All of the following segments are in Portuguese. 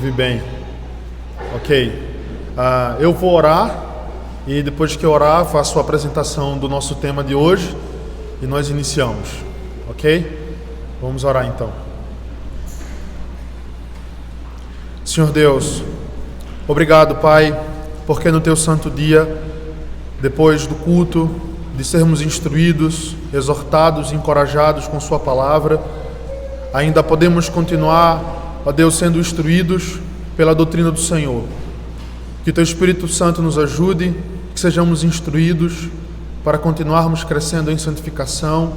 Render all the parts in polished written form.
Ouvi bem. Ok. Eu vou orar e depois que orar faço a apresentação do nosso tema de hoje e nós iniciamos. Ok? Vamos orar então. Senhor Deus, obrigado, Pai, porque no Teu santo dia, depois do culto, de sermos instruídos, exortados, encorajados com Sua palavra, ainda podemos continuar, ó Deus, sendo instruídos pela doutrina do Senhor. Que Teu Espírito Santo nos ajude, que sejamos instruídos para continuarmos crescendo em santificação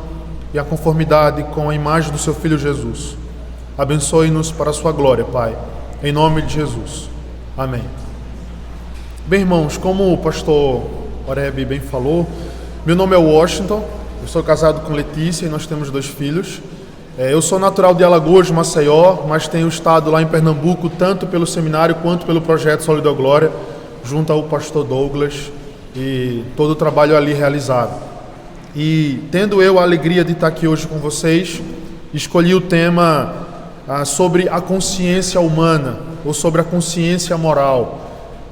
e a conformidade com a imagem do Seu Filho Jesus. Abençoe-nos para a Sua glória, Pai, em nome de Jesus. Amém. Bem, irmãos, como o pastor Oreb bem falou, meu nome é Washington, eu sou casado com Letícia e nós temos 2 filhos. Eu sou natural de Alagoas, Maceió, mas tenho estado lá em Pernambuco, tanto pelo seminário quanto pelo projeto Solidão à Glória, junto ao pastor Douglas e todo o trabalho ali realizado. E tendo eu a alegria de estar aqui hoje com vocês, escolhi o tema sobre a consciência humana, ou sobre a consciência moral,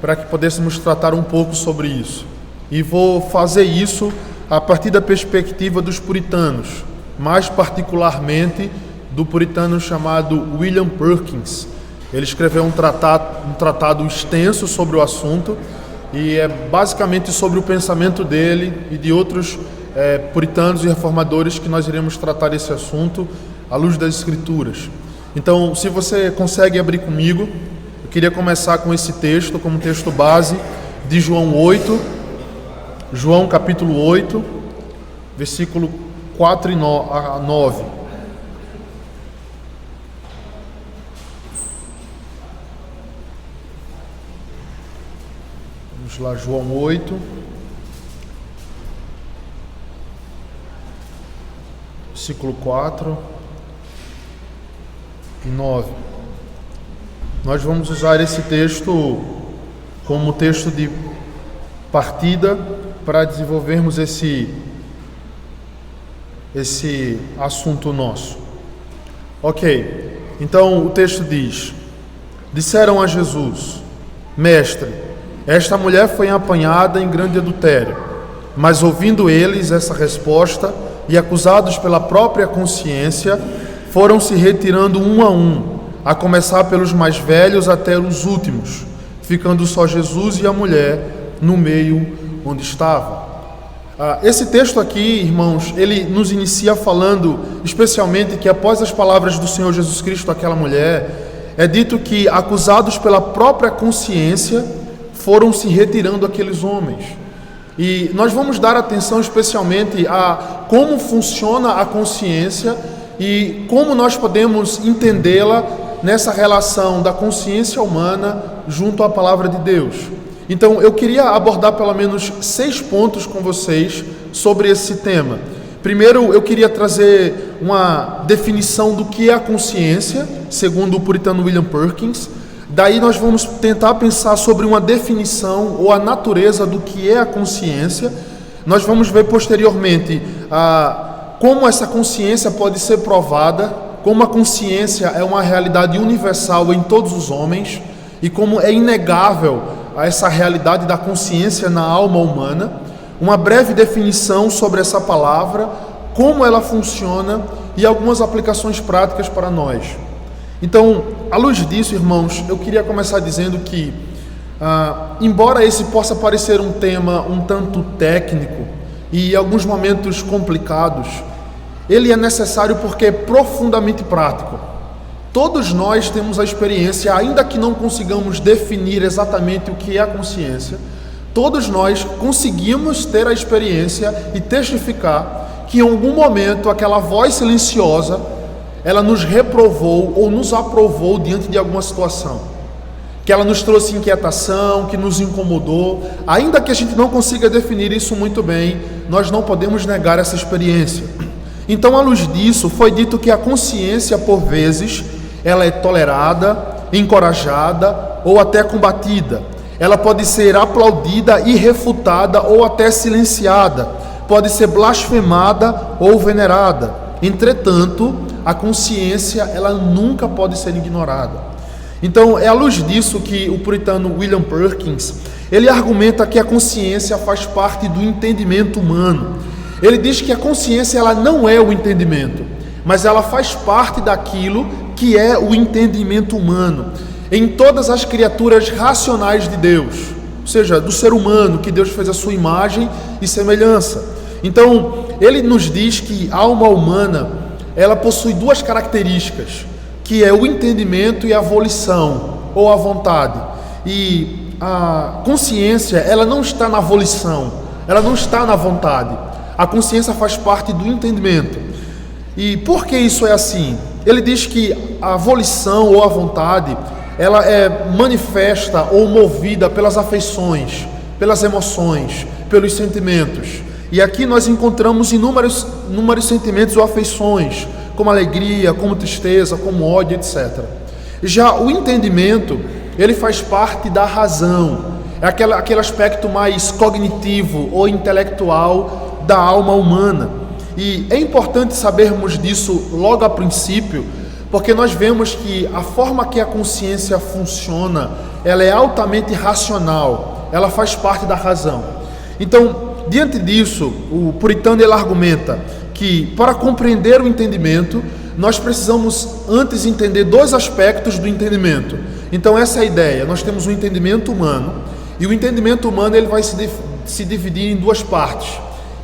para que pudéssemos tratar um pouco sobre isso. E vou fazer isso a partir da perspectiva dos puritanos, mais particularmente do puritano chamado William Perkins. Ele escreveu um tratado extenso sobre o assunto e é basicamente sobre o pensamento dele e de outros puritanos e reformadores que nós iremos tratar esse assunto à luz das Escrituras. Então, se você consegue abrir comigo, eu queria começar com esse texto, como texto base de João 8, João capítulo 8, versículo 4 a 9. Vamos lá, João 8, versículo 4 e 9. Nós vamos usar esse texto como texto de partida para desenvolvermos esse assunto nosso. Ok, então o texto diz: disseram a Jesus: Mestre, esta mulher foi apanhada em grande adultério. Mas ouvindo eles essa resposta e acusados pela própria consciência, foram se retirando um, a começar pelos mais velhos até os últimos, ficando só Jesus e a mulher no meio onde estava. Esse texto aqui, irmãos, ele nos inicia falando especialmente que após as palavras do Senhor Jesus Cristo àquela mulher, é dito que acusados pela própria consciência foram se retirando aqueles homens. E nós vamos dar atenção especialmente a como funciona a consciência e como nós podemos entendê-la nessa relação da consciência humana junto à palavra de Deus. Então, eu queria abordar pelo menos 6 pontos com vocês sobre esse tema. Primeiro, eu queria trazer uma definição do que é a consciência, segundo o puritano William Perkins. Daí nós vamos tentar pensar sobre uma definição ou a natureza do que é a consciência. Nós vamos ver posteriormente como essa consciência pode ser provada, como a consciência é uma realidade universal em todos os homens e como é inegável a essa realidade da consciência na alma humana, uma breve definição sobre essa palavra, como ela funciona e algumas aplicações práticas para nós. Então, à luz disso, irmãos, eu queria começar dizendo que, embora esse possa parecer um tema um tanto técnico e em alguns momentos complicados, ele é necessário porque é profundamente prático. Todos nós temos a experiência, ainda que não consigamos definir exatamente o que é a consciência, todos nós conseguimos ter a experiência e testificar que em algum momento aquela voz silenciosa, ela nos reprovou ou nos aprovou diante de alguma situação, que ela nos trouxe inquietação, que nos incomodou. Ainda que a gente não consiga definir isso muito bem, nós não podemos negar essa experiência. Então, à luz disso, foi dito que a consciência, por vezes, ela é tolerada, encorajada ou até combatida. Ela pode ser aplaudida e refutada ou até silenciada. Pode ser blasfemada ou venerada. Entretanto, a consciência, ela nunca pode ser ignorada. Então é à luz disso que o puritano William Perkins, ele argumenta que a consciência faz parte do entendimento humano. Ele diz que a consciência ela não é o entendimento, mas ela faz parte daquilo que é o entendimento humano em todas as criaturas racionais de Deus, ou seja, do ser humano, que Deus fez a sua imagem e semelhança. Então, ele nos diz que a alma humana, ela possui duas características, que é o entendimento e a volição, ou a vontade. E a consciência, ela não está na volição, ela não está na vontade. A consciência faz parte do entendimento. E por que isso é assim? Ele diz que a volição ou a vontade, ela é manifesta ou movida pelas afeições, pelas emoções, pelos sentimentos. E aqui nós encontramos inúmeros sentimentos ou afeições, como alegria, como tristeza, como ódio, etc. Já o entendimento, ele faz parte da razão, é aquele aspecto mais cognitivo ou intelectual da alma humana. E é importante sabermos disso logo a princípio, porque nós vemos que a forma que a consciência funciona, ela é altamente racional, ela faz parte da razão. Então, diante disso, o puritano ele argumenta que para compreender o entendimento, nós precisamos antes entender dois aspectos do entendimento. Então essa é a ideia, nós temos o entendimento humano, e o entendimento humano ele vai se dividir em duas partes.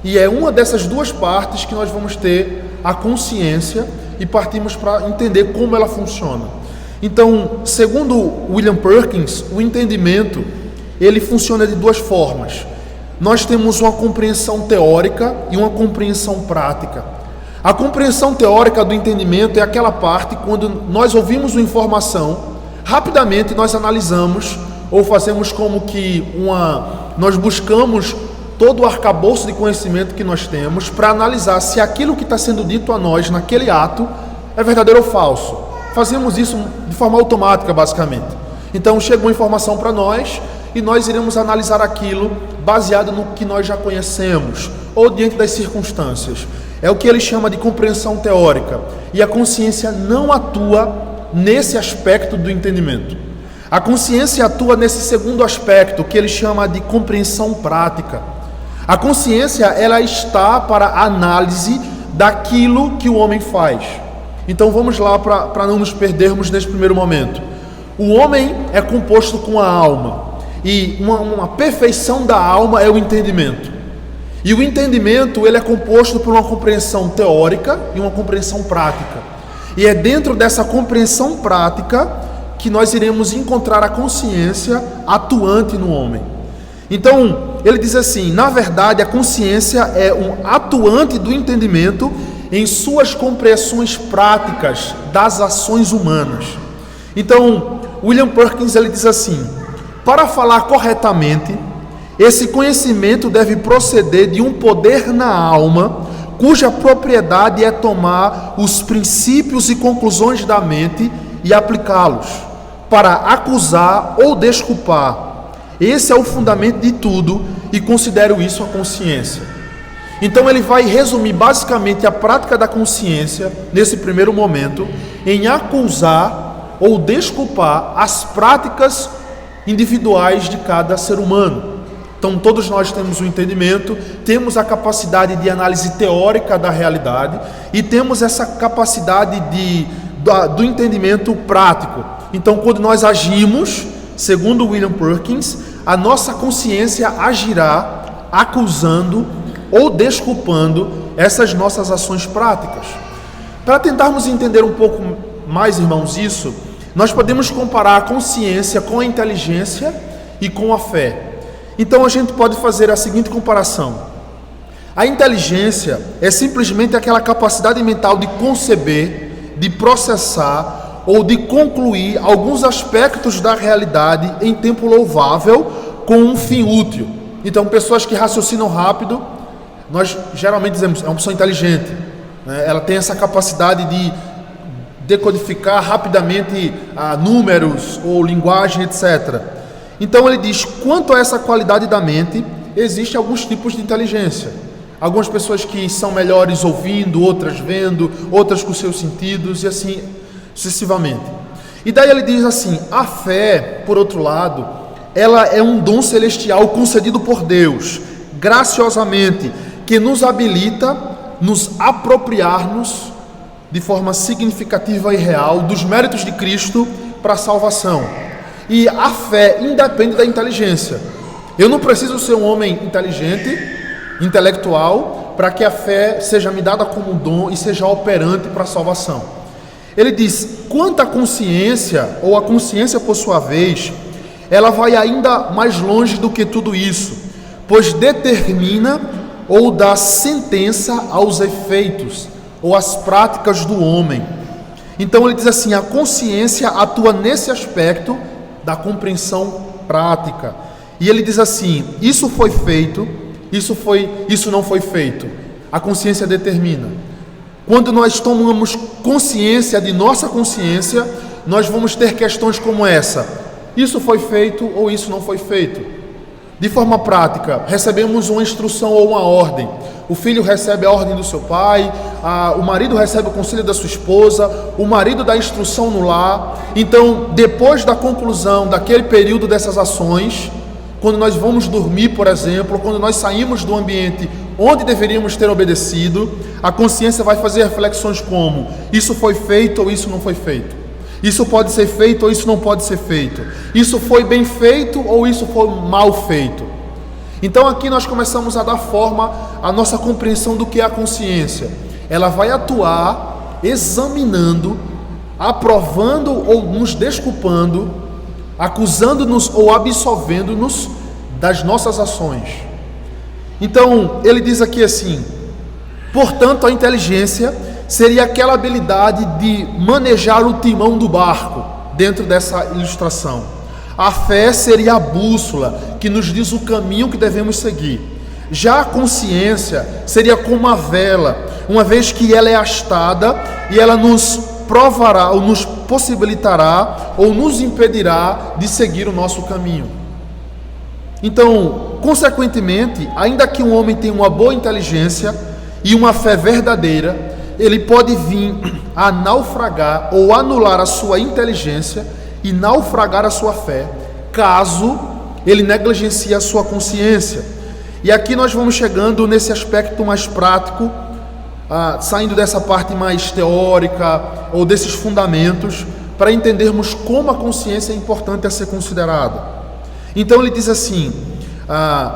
E é uma dessas duas partes que nós vamos ter a consciência e partimos para entender como ela funciona. Então, segundo William Perkins, o entendimento ele funciona de duas formas. Nós temos uma compreensão teórica e uma compreensão prática. A compreensão teórica do entendimento é aquela parte quando nós ouvimos uma informação, rapidamente nós analisamos ou fazemos como que nós buscamos todo o arcabouço de conhecimento que nós temos para analisar se aquilo que está sendo dito a nós naquele ato é verdadeiro ou falso. Fazemos isso de forma automática, basicamente. Então chega uma informação para nós e nós iremos analisar aquilo baseado no que nós já conhecemos ou diante das circunstâncias. É o que ele chama de compreensão teórica. E a consciência não atua nesse aspecto do entendimento. A consciência atua nesse segundo aspecto, que ele chama de compreensão prática. A consciência, ela está para a análise daquilo que o homem faz. Então vamos lá para não nos perdermos nesse primeiro momento. O homem é composto com a alma, e uma perfeição da alma é o entendimento. E o entendimento ele é composto por uma compreensão teórica e uma compreensão prática. E é dentro dessa compreensão prática que nós iremos encontrar a consciência atuante no homem. Então, ele diz assim, na verdade, a consciência é um atuante do entendimento em suas compreensões práticas das ações humanas. Então, William Perkins ele diz assim, para falar corretamente, esse conhecimento deve proceder de um poder na alma, cuja propriedade é tomar os princípios e conclusões da mente e aplicá-los, para acusar ou desculpar. Esse é o fundamento de tudo e considero isso a consciência. Então ele vai resumir basicamente a prática da consciência, nesse primeiro momento, em acusar ou desculpar as práticas individuais de cada ser humano. Então todos nós temos o entendimento, temos a capacidade de análise teórica da realidade e temos essa capacidade do entendimento prático. Então quando nós agimos, segundo William Perkins, a nossa consciência agirá acusando ou desculpando essas nossas ações práticas. Para tentarmos entender um pouco mais, irmãos, isso, nós podemos comparar a consciência com a inteligência e com a fé. Então a gente pode fazer a seguinte comparação. A inteligência é simplesmente aquela capacidade mental de conceber, de processar ou de concluir alguns aspectos da realidade em tempo louvável com um fim útil. Então pessoas que raciocinam rápido, nós geralmente dizemos, é uma pessoa inteligente, né? Ela tem essa capacidade de decodificar rapidamente números ou linguagem, etc. Então ele diz, quanto a essa qualidade da mente, existem alguns tipos de inteligência. Algumas pessoas que são melhores ouvindo, outras vendo, outras com seus sentidos e assim sucessivamente. E daí ele diz assim: a fé, por outro lado, ela é um dom celestial concedido por Deus, graciosamente, que nos habilita nos apropriarmos de forma significativa e real dos méritos de Cristo para a salvação. E a fé independe da inteligência. Eu não preciso ser um homem inteligente, intelectual, para que a fé seja me dada como dom e seja operante para a salvação. Ele diz: quanto à consciência, ou a consciência por sua vez, ela vai ainda mais longe do que tudo isso, pois determina ou dá sentença aos efeitos ou às práticas do homem. Então ele diz assim: a consciência atua nesse aspecto da compreensão prática. E ele diz assim: isso foi feito, isso não foi feito. A consciência determina. Quando nós tomamos consciência de nossa consciência, nós vamos ter questões como essa: isso foi feito ou isso não foi feito? De forma prática, recebemos uma instrução ou uma ordem. O filho recebe a ordem do seu pai, o marido recebe o conselho da sua esposa, o marido dá instrução no lar. Então, depois da conclusão daquele período dessas ações, quando nós vamos dormir, por exemplo, quando nós saímos do ambiente onde deveríamos ter obedecido, a consciência vai fazer reflexões como: isso foi feito ou isso não foi feito? Isso pode ser feito ou isso não pode ser feito? Isso foi bem feito ou isso foi mal feito? Então aqui nós começamos a dar forma à nossa compreensão do que é a consciência. Ela vai atuar examinando, aprovando ou nos desculpando, acusando-nos ou absolvendo-nos das nossas ações. Então ele diz aqui assim: portanto, a inteligência seria aquela habilidade de manejar o timão do barco, dentro dessa ilustração. A fé seria a bússola que nos diz o caminho que devemos seguir. Já a consciência seria como a vela, uma vez que ela é astada e ela nos provará, ou nos possibilitará, ou nos impedirá de seguir o nosso caminho. Então, consequentemente, ainda que um homem tenha uma boa inteligência e uma fé verdadeira, ele pode vir a naufragar ou anular a sua inteligência e naufragar a sua fé, caso ele negligencie a sua consciência. E aqui nós vamos chegando nesse aspecto mais prático, saindo dessa parte mais teórica ou desses fundamentos, para entendermos como a consciência é importante a ser considerada. Então ele diz assim,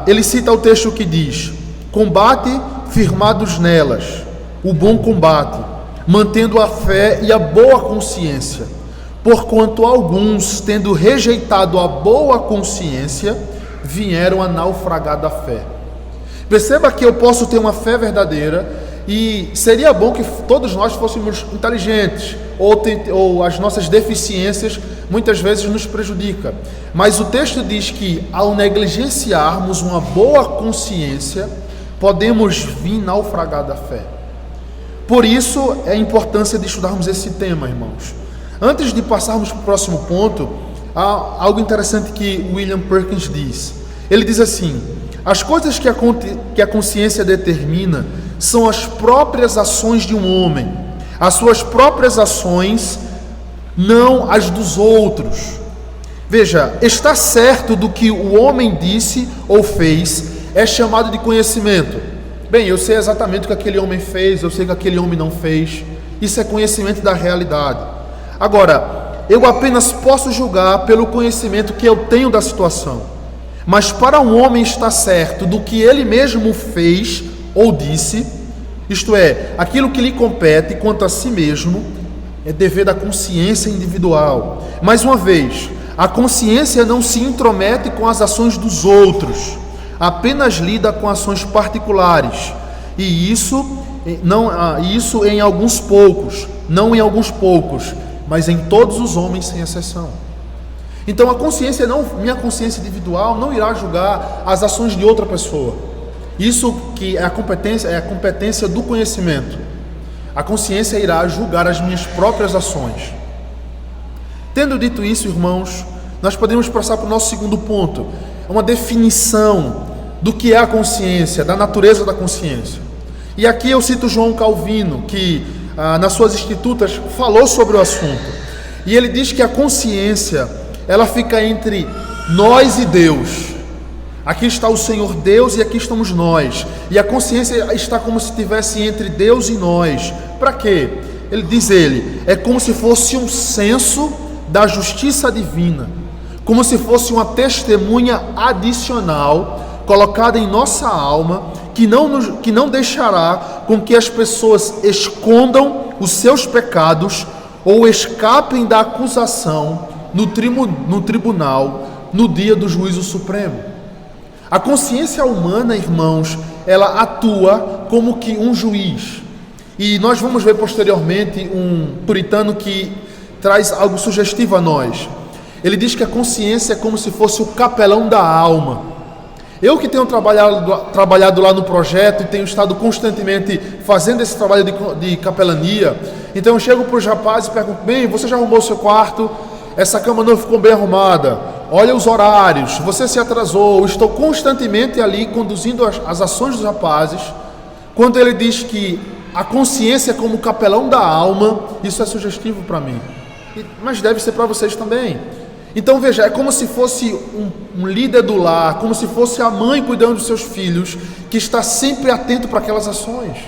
ele cita o texto que diz: combate firmados nelas o bom combate, mantendo a fé e a boa consciência, porquanto alguns, tendo rejeitado a boa consciência, vieram a naufragar da fé. Perceba que eu posso ter uma fé verdadeira, e seria bom que todos nós fôssemos inteligentes, ou as nossas deficiências muitas vezes nos prejudicam, mas o texto diz que ao negligenciarmos uma boa consciência, podemos vir naufragar da fé. Por isso é a importância de estudarmos esse tema, irmãos. Antes de passarmos para o próximo ponto, há algo interessante que William Perkins diz. Ele diz assim: as coisas que a consciência determina são as próprias ações de um homem, as suas próprias ações, não as dos outros. Veja, estar certo do que o homem disse ou fez é chamado de conhecimento. Bem, eu sei exatamente o que aquele homem fez, eu sei o que aquele homem não fez. Isso é conhecimento da realidade. Agora, eu apenas posso julgar pelo conhecimento que eu tenho da situação. Mas para um homem estar certo do que ele mesmo fez ou disse, isto é, aquilo que lhe compete quanto a si mesmo, é dever da consciência individual. Mais uma vez, a consciência não se intromete com as ações dos outros, apenas lida com ações particulares, e isso em alguns poucos, não em alguns poucos, mas em todos os homens sem exceção. Então minha consciência individual não irá julgar as ações de outra pessoa. Isso que é a competência do conhecimento. A consciência irá julgar as minhas próprias ações. Tendo dito isso, irmãos, nós podemos passar para o nosso segundo ponto, uma definição do que é a consciência, da natureza da consciência. E aqui eu cito João Calvino, que nas suas Institutas falou sobre o assunto. E ele diz que a consciência, ela fica entre nós e Deus. Aqui está o Senhor Deus e aqui estamos nós. E a consciência está como se estivesse entre Deus e nós. Para quê? É como se fosse um senso da justiça divina, como se fosse uma testemunha adicional colocada em nossa alma, que não deixará com que as pessoas escondam os seus pecados ou escapem da acusação no tribunal no dia do juízo supremo. A consciência humana, irmãos, ela atua como que um juiz. E nós vamos ver posteriormente um puritano que traz algo sugestivo a nós. Ele diz que a consciência é como se fosse o capelão da alma. Eu que tenho trabalhado lá no projeto e tenho estado constantemente fazendo esse trabalho de capelania, então eu chego para os rapazes e pergunto: bem, você já arrumou o seu quarto? Essa cama não ficou bem arrumada? Olha os horários, você se atrasou. Estou constantemente ali conduzindo as ações dos rapazes. Quando ele diz que a consciência é como o capelão da alma, isso é sugestivo para mim, mas deve ser para vocês também. Então veja, é como se fosse um líder do lar, como se fosse a mãe cuidando dos seus filhos, que está sempre atento para aquelas ações.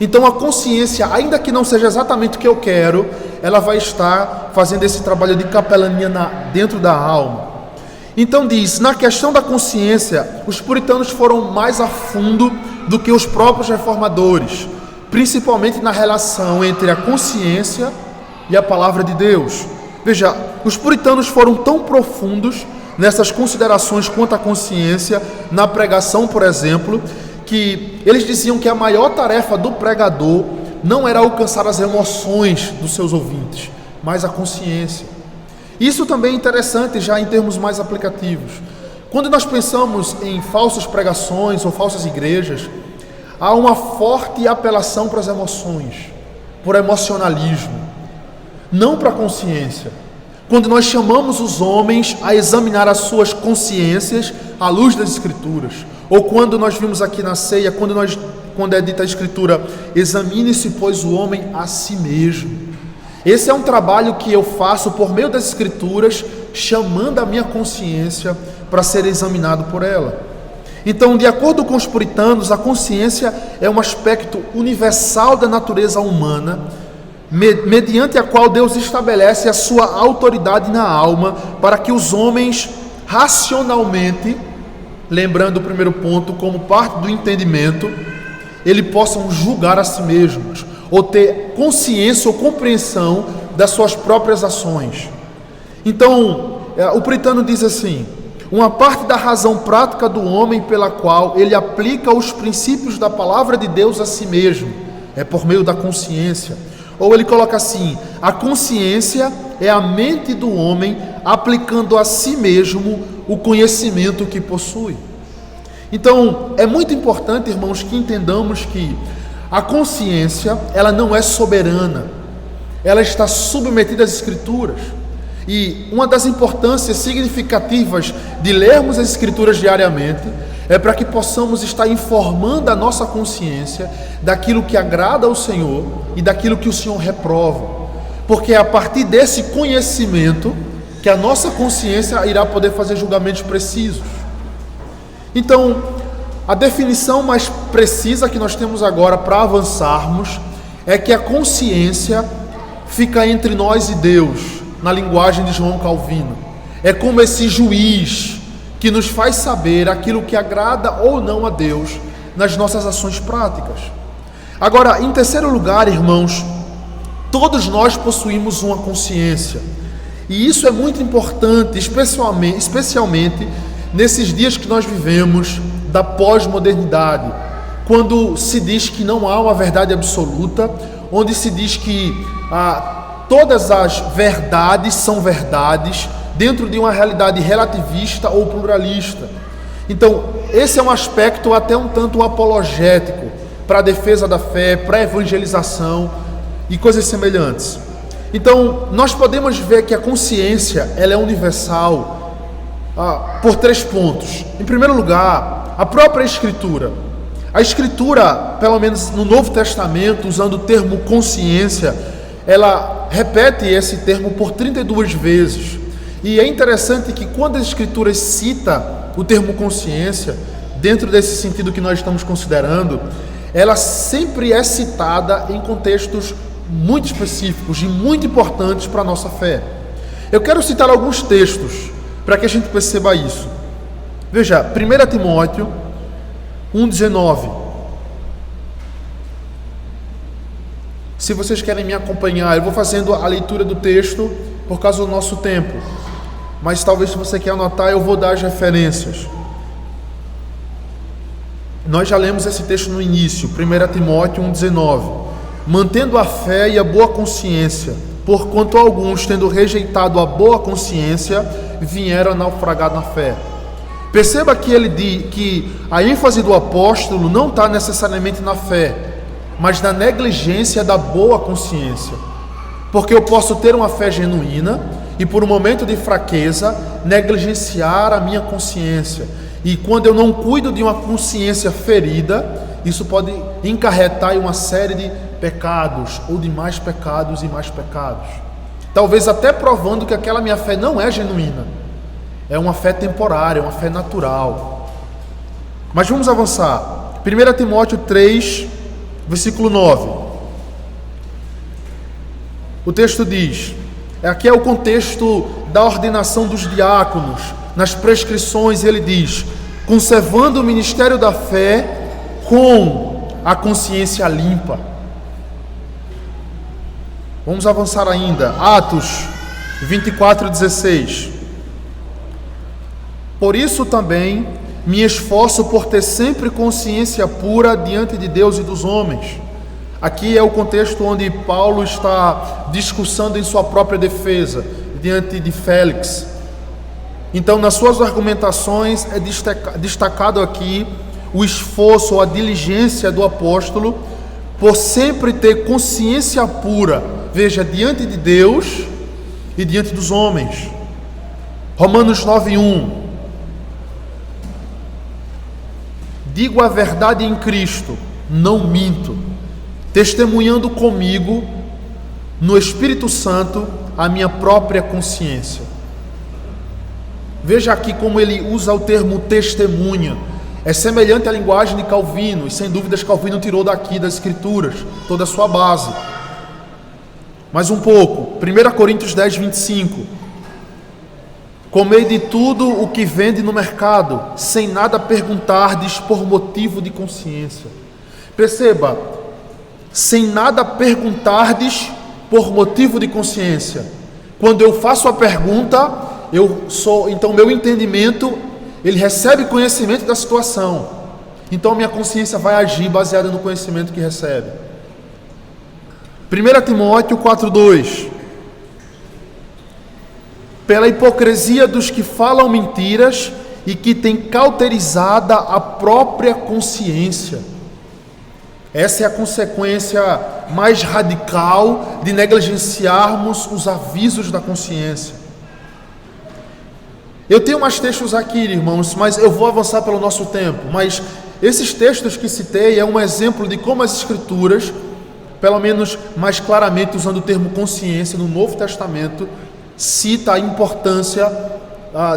Então a consciência, ainda que não seja exatamente o que eu quero, ela vai estar fazendo esse trabalho de capelania dentro da alma. Então diz, na questão da consciência, os puritanos foram mais a fundo do que os próprios reformadores, principalmente na relação entre a consciência e a palavra de Deus. Veja, os puritanos foram tão profundos nessas considerações quanto à consciência, na pregação, por exemplo, que eles diziam que a maior tarefa do pregador não era alcançar as emoções dos seus ouvintes, mas a consciência. Isso também é interessante já em termos mais aplicativos. Quando nós pensamos em falsas pregações ou falsas igrejas, há uma forte apelação para as emoções, por emocionalismo, não para a consciência. Quando nós chamamos os homens a examinar as suas consciências à luz das Escrituras, ou quando nós vimos aqui na ceia, quando é dita a Escritura, examine-se, pois, o homem a si mesmo. Esse é um trabalho que eu faço por meio das Escrituras, chamando a minha consciência para ser examinado por ela. Então, de acordo com os puritanos, a consciência é um aspecto universal da natureza humana, mediante a qual Deus estabelece a sua autoridade na alma para que os homens racionalmente, lembrando o primeiro ponto, como parte do entendimento, eles possam julgar a si mesmos, ou ter consciência ou compreensão das suas próprias ações. Então, o puritano diz assim: uma parte da razão prática do homem pela qual ele aplica os princípios da palavra de Deus a si mesmo é por meio da consciência. Ou ele coloca assim: a consciência é a mente do homem aplicando a si mesmo o conhecimento que possui. Então, é muito importante, irmãos, que entendamos que a consciência, ela não é soberana, ela está submetida às Escrituras. E uma das importâncias significativas de lermos as Escrituras diariamente é para que possamos estar informando a nossa consciência daquilo que agrada ao Senhor e daquilo que o Senhor reprova. Porque é a partir desse conhecimento que a nossa consciência irá poder fazer julgamentos precisos. Então, a definição mais precisa que nós temos agora para avançarmos é que a consciência fica entre nós e Deus, na linguagem de João Calvino. É como esse juiz que nos faz saber aquilo que agrada ou não a Deus nas nossas ações práticas. Agora, em terceiro lugar, irmãos, todos nós possuímos uma consciência. E isso é muito importante, especialmente nesses dias que nós vivemos da pós-modernidade, quando se diz que não há uma verdade absoluta, onde se diz que todas as verdades são verdades dentro de uma realidade relativista ou pluralista. Então, esse é um aspecto até um tanto apologético para a defesa da fé, para a evangelização e coisas semelhantes. Então, nós podemos ver que a consciência, ela é universal por 3 pontos. Em primeiro lugar, a própria Escritura. A Escritura, pelo menos no Novo Testamento, usando o termo consciência, ela repete esse termo por 32 vezes. E é interessante que quando as Escrituras citam o termo consciência, dentro desse sentido que nós estamos considerando, ela sempre é citada em contextos muito específicos e muito importantes para a nossa fé. Eu quero citar alguns textos para que a gente perceba isso. Veja, 1 Timóteo 1,19. Se vocês querem me acompanhar, eu vou fazendo a leitura do texto por causa do nosso tempo. Mas talvez, se você quer anotar, eu vou dar as referências. Nós já lemos esse texto no início, 1 Timóteo 1,19. Mantendo a fé e a boa consciência, porquanto alguns, tendo rejeitado a boa consciência, vieram a naufragar na fé. Perceba que ele diz que a ênfase do apóstolo não está necessariamente na fé, mas na negligência da boa consciência. Porque eu posso ter uma fé genuína e, por um momento de fraqueza, negligenciar a minha consciência. E quando eu não cuido de uma consciência ferida, isso pode encarretar em uma série de pecados, ou de mais pecados e mais pecados. Talvez até provando que aquela minha fé não é genuína. É uma fé temporária, uma fé natural. Mas vamos avançar. 1 Timóteo 3, versículo 9. O texto diz, aqui é o contexto da ordenação dos diáconos. Nas prescrições ele diz, conservando o ministério da fé com a consciência limpa. Vamos avançar ainda. Atos 24:16. Por isso também me esforço por ter sempre consciência pura diante de Deus e dos homens. Aqui é o contexto onde Paulo está discursando em sua própria defesa diante de Félix. Então, nas suas argumentações é destacado aqui o esforço ou a diligência do apóstolo por sempre ter consciência pura, veja, diante de Deus e diante dos homens. Romanos 9:1. Digo a verdade em Cristo, não minto, testemunhando comigo no Espírito Santo a minha própria consciência. Veja aqui como ele usa o termo testemunha. É semelhante à linguagem de Calvino, e sem dúvidas Calvino tirou daqui das Escrituras toda a sua base. Mais um pouco, 1 Coríntios 10:25. Comei de tudo o que vende no mercado, sem nada perguntardes por motivo de consciência. Perceba, sem nada perguntardes por motivo de consciência. Quando eu faço a pergunta, então meu entendimento, ele recebe conhecimento da situação. Então minha consciência vai agir baseada no conhecimento que recebe. 1 Timóteo 4:2. Pela hipocrisia dos que falam mentiras e que têm cauterizada a própria consciência. Essa é a consequência mais radical de negligenciarmos os avisos da consciência. Eu tenho mais textos aqui, irmãos, mas eu vou avançar pelo nosso tempo. Mas esses textos que citei é um exemplo de como as Escrituras, pelo menos mais claramente usando o termo consciência no Novo Testamento, cita a importância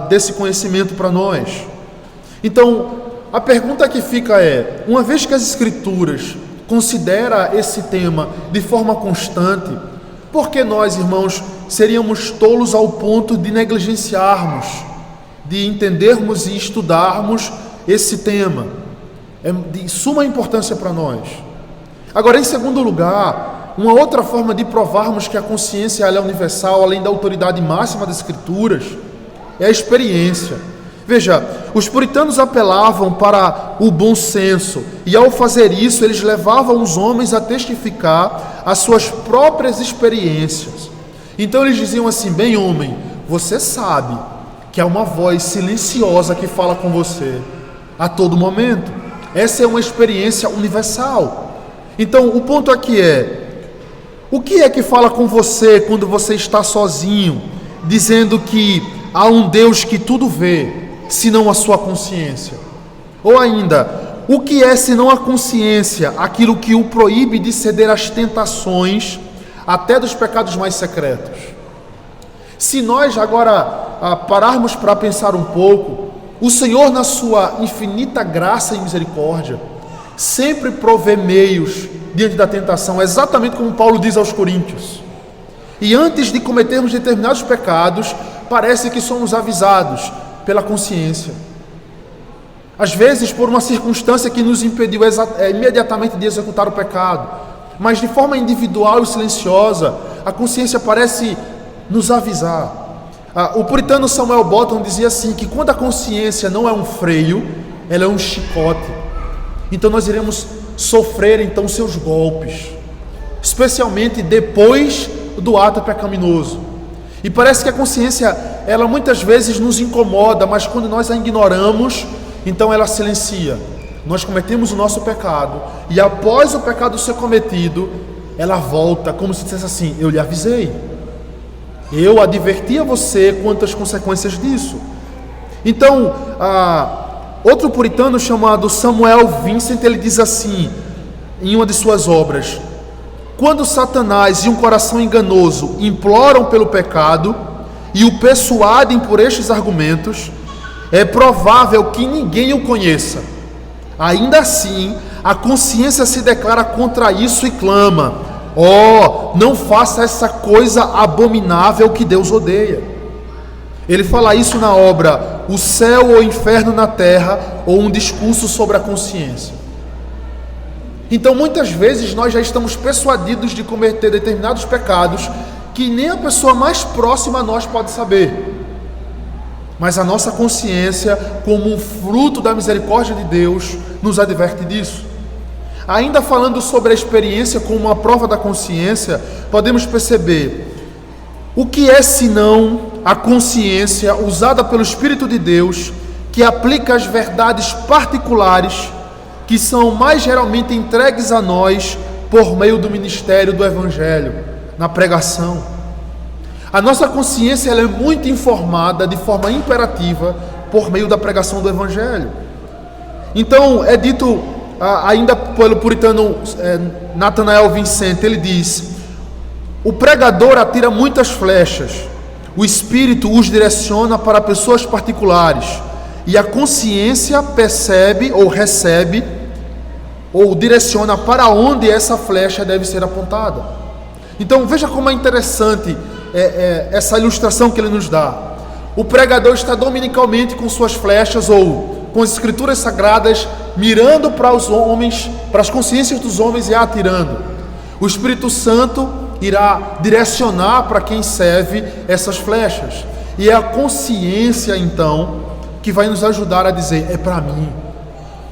desse conhecimento para nós. Então, a pergunta que fica é, uma vez que as Escrituras consideram esse tema de forma constante, por que nós, irmãos, seríamos tolos ao ponto de negligenciarmos, de entendermos e estudarmos esse tema? É de suma importância para nós. Agora, em segundo lugar, uma outra forma de provarmos que a consciência ela é universal, além da autoridade máxima das Escrituras, é a experiência. Veja, os puritanos apelavam para o bom senso, e ao fazer isso, eles levavam os homens a testificar as suas próprias experiências. Então eles diziam assim, bem homem, você sabe que há uma voz silenciosa que fala com você a todo momento. Essa é uma experiência universal. Então o ponto aqui é, o que é que fala com você quando você está sozinho, dizendo que há um Deus que tudo vê, senão a sua consciência? Ou ainda, o que é senão a consciência, aquilo que o proíbe de ceder às tentações, até dos pecados mais secretos. Se nós agora pararmos para pensar um pouco, o Senhor, na sua infinita graça e misericórdia, sempre provê meios diante da tentação, exatamente como Paulo diz aos Coríntios. E antes de cometermos determinados pecados, parece que somos avisados pela consciência. Às vezes por uma circunstância que nos impediu imediatamente de executar o pecado, mas de forma individual e silenciosa, a consciência parece nos avisar. O puritano Samuel Bottom dizia assim, que quando a consciência não é um freio, ela é um chicote. Então nós iremos sofrer então seus golpes, especialmente depois do ato pecaminoso. E parece que a consciência, ela muitas vezes nos incomoda, mas quando nós a ignoramos, então ela silencia. Nós cometemos o nosso pecado, e após o pecado ser cometido, ela volta, como se dissesse assim: eu lhe avisei, eu adverti a você quanto às consequências disso. Então, outro puritano chamado Samuel Vincent, ele diz assim, em uma de suas obras: quando Satanás e um coração enganoso imploram pelo pecado e o persuadem por estes argumentos, é provável que ninguém o conheça. Ainda assim, a consciência se declara contra isso e clama: ó, não faça essa coisa abominável que Deus odeia. Ele fala isso na obra O Céu ou o Inferno na Terra, ou um discurso sobre a consciência. Então muitas vezes nós já estamos persuadidos de cometer determinados pecados que nem a pessoa mais próxima a nós pode saber. Mas a nossa consciência, como um fruto da misericórdia de Deus, nos adverte disso. Ainda falando sobre a experiência como uma prova da consciência, podemos perceber o que é senão a consciência usada pelo Espírito de Deus, que aplica as verdades particulares que são mais geralmente entregues a nós por meio do ministério do Evangelho, na pregação. A nossa consciência, ela é muito informada de forma imperativa por meio da pregação do Evangelho. Então é dito ainda pelo puritano Nathanael Vincent, ele diz: o pregador atira muitas flechas, o Espírito os direciona para pessoas particulares, e a consciência percebe ou recebe ou direciona para onde essa flecha deve ser apontada. Então veja como é interessante essa ilustração que ele nos dá. O pregador está dominicalmente com suas flechas ou com as escrituras sagradas, mirando para os homens, para as consciências dos homens, e atirando. O Espírito Santo irá direcionar para quem serve essas flechas, e é a consciência então que vai nos ajudar a dizer: é para mim.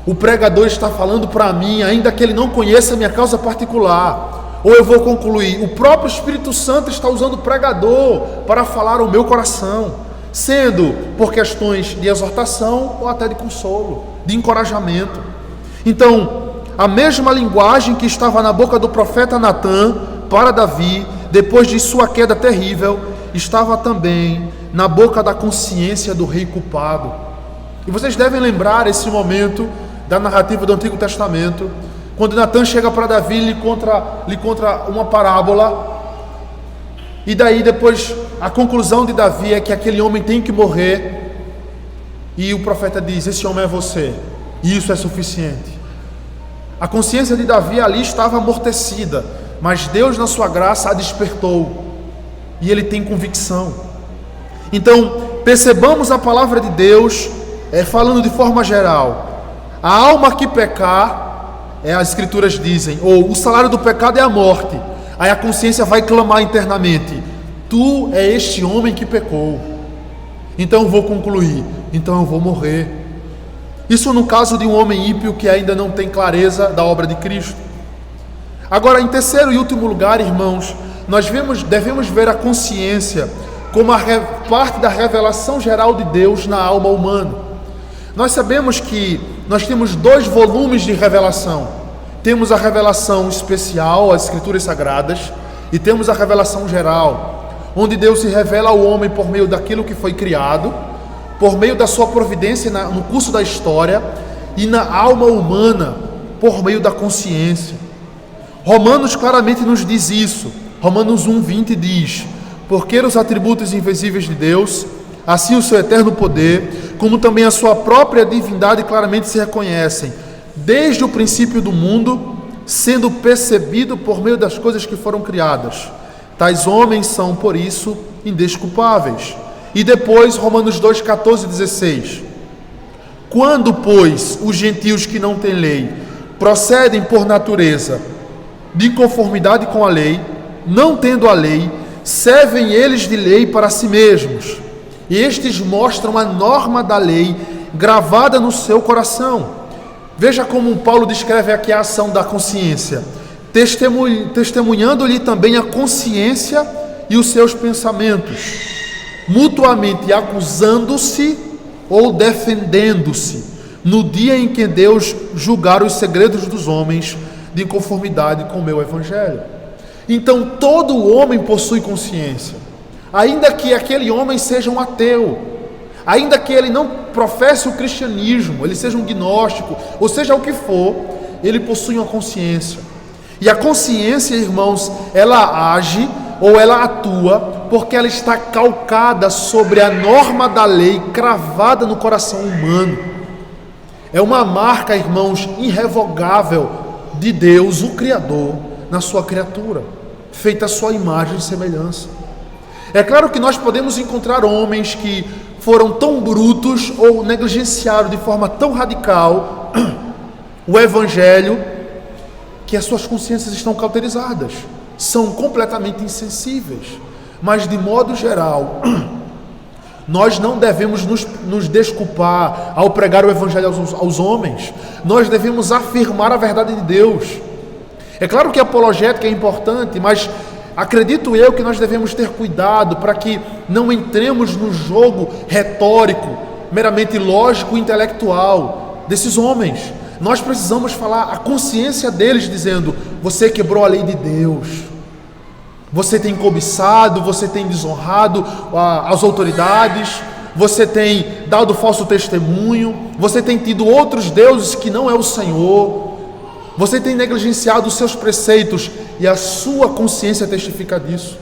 O pregador está falando para mim, ainda que ele não conheça a minha causa particular. Ou eu vou concluir: o próprio Espírito Santo está usando o pregador para falar ao meu coração, sendo por questões de exortação ou até de consolo, de encorajamento. Então, a mesma linguagem que estava na boca do profeta Natã para Davi, depois de sua queda terrível, estava também na boca da consciência do rei culpado. E vocês devem lembrar esse momento da narrativa do Antigo Testamento, quando Natã chega para Davi e lhe conta uma parábola, e daí depois a conclusão de Davi é que aquele homem tem que morrer, e o profeta diz: esse homem é você, e isso é suficiente. A consciência de Davi ali estava amortecida, mas Deus, na sua graça, a despertou, e ele tem convicção. Então percebamos a palavra de Deus falando de forma geral: a alma que pecar, as escrituras dizem, ou o salário do pecado é a morte. Aí a consciência vai clamar internamente: tu é este homem que pecou, então eu vou concluir, então eu vou morrer. Isso no caso de um homem ímpio que ainda não tem clareza da obra de Cristo. Agora, em terceiro e último lugar, irmãos, nós devemos ver a consciência como parte da revelação geral de Deus na alma humana. Nós sabemos que nós temos 2 volumes de revelação. Temos a revelação especial, as escrituras sagradas, e temos a revelação geral, onde Deus se revela ao homem por meio daquilo que foi criado, por meio da sua providência no curso da história, e na alma humana, por meio da consciência. Romanos claramente nos diz isso. Romanos 1:20 diz: porque os atributos invisíveis de Deus, assim o seu eterno poder, como também a sua própria divindade claramente se reconhecem, desde o princípio do mundo, sendo percebido por meio das coisas que foram criadas. Tais homens são, por isso, indesculpáveis. E depois, Romanos 2:14-16. Quando, pois, os gentios que não têm lei procedem por natureza de conformidade com a lei, não tendo a lei, servem eles de lei para si mesmos. E estes mostram a norma da lei gravada no seu coração. Veja como Paulo descreve aqui a ação da consciência, testemunhando-lhe também a consciência e os seus pensamentos, mutuamente acusando-se ou defendendo-se, no dia em que Deus julgar os segredos dos homens de conformidade com o meu evangelho. Então todo homem possui consciência, ainda que aquele homem seja um ateu, ainda que ele não professe o cristianismo, ele seja um gnóstico, ou seja o que for, ele possui uma consciência. E a consciência, irmãos, ela age ou ela atua porque ela está calcada sobre a norma da lei cravada no coração humano. É uma marca, irmãos, irrevogável de Deus, o Criador, na sua criatura, feita a sua imagem e semelhança. É claro que nós podemos encontrar homens que foram tão brutos ou negligenciaram de forma tão radical o Evangelho, que as suas consciências estão cauterizadas, são completamente insensíveis. Mas de modo geral, nós não devemos nos desculpar ao pregar o Evangelho aos homens. Nós devemos afirmar a verdade de Deus. É claro que a apologética é importante, mas acredito eu que nós devemos ter cuidado para que não entremos no jogo retórico, meramente lógico e intelectual desses homens. Nós precisamos falar a consciência deles, dizendo: você quebrou a lei de Deus, você tem cobiçado, você tem desonrado as autoridades, você tem dado falso testemunho, você tem tido outros deuses que não é o Senhor, você tem negligenciado os seus preceitos, e a sua consciência testifica disso.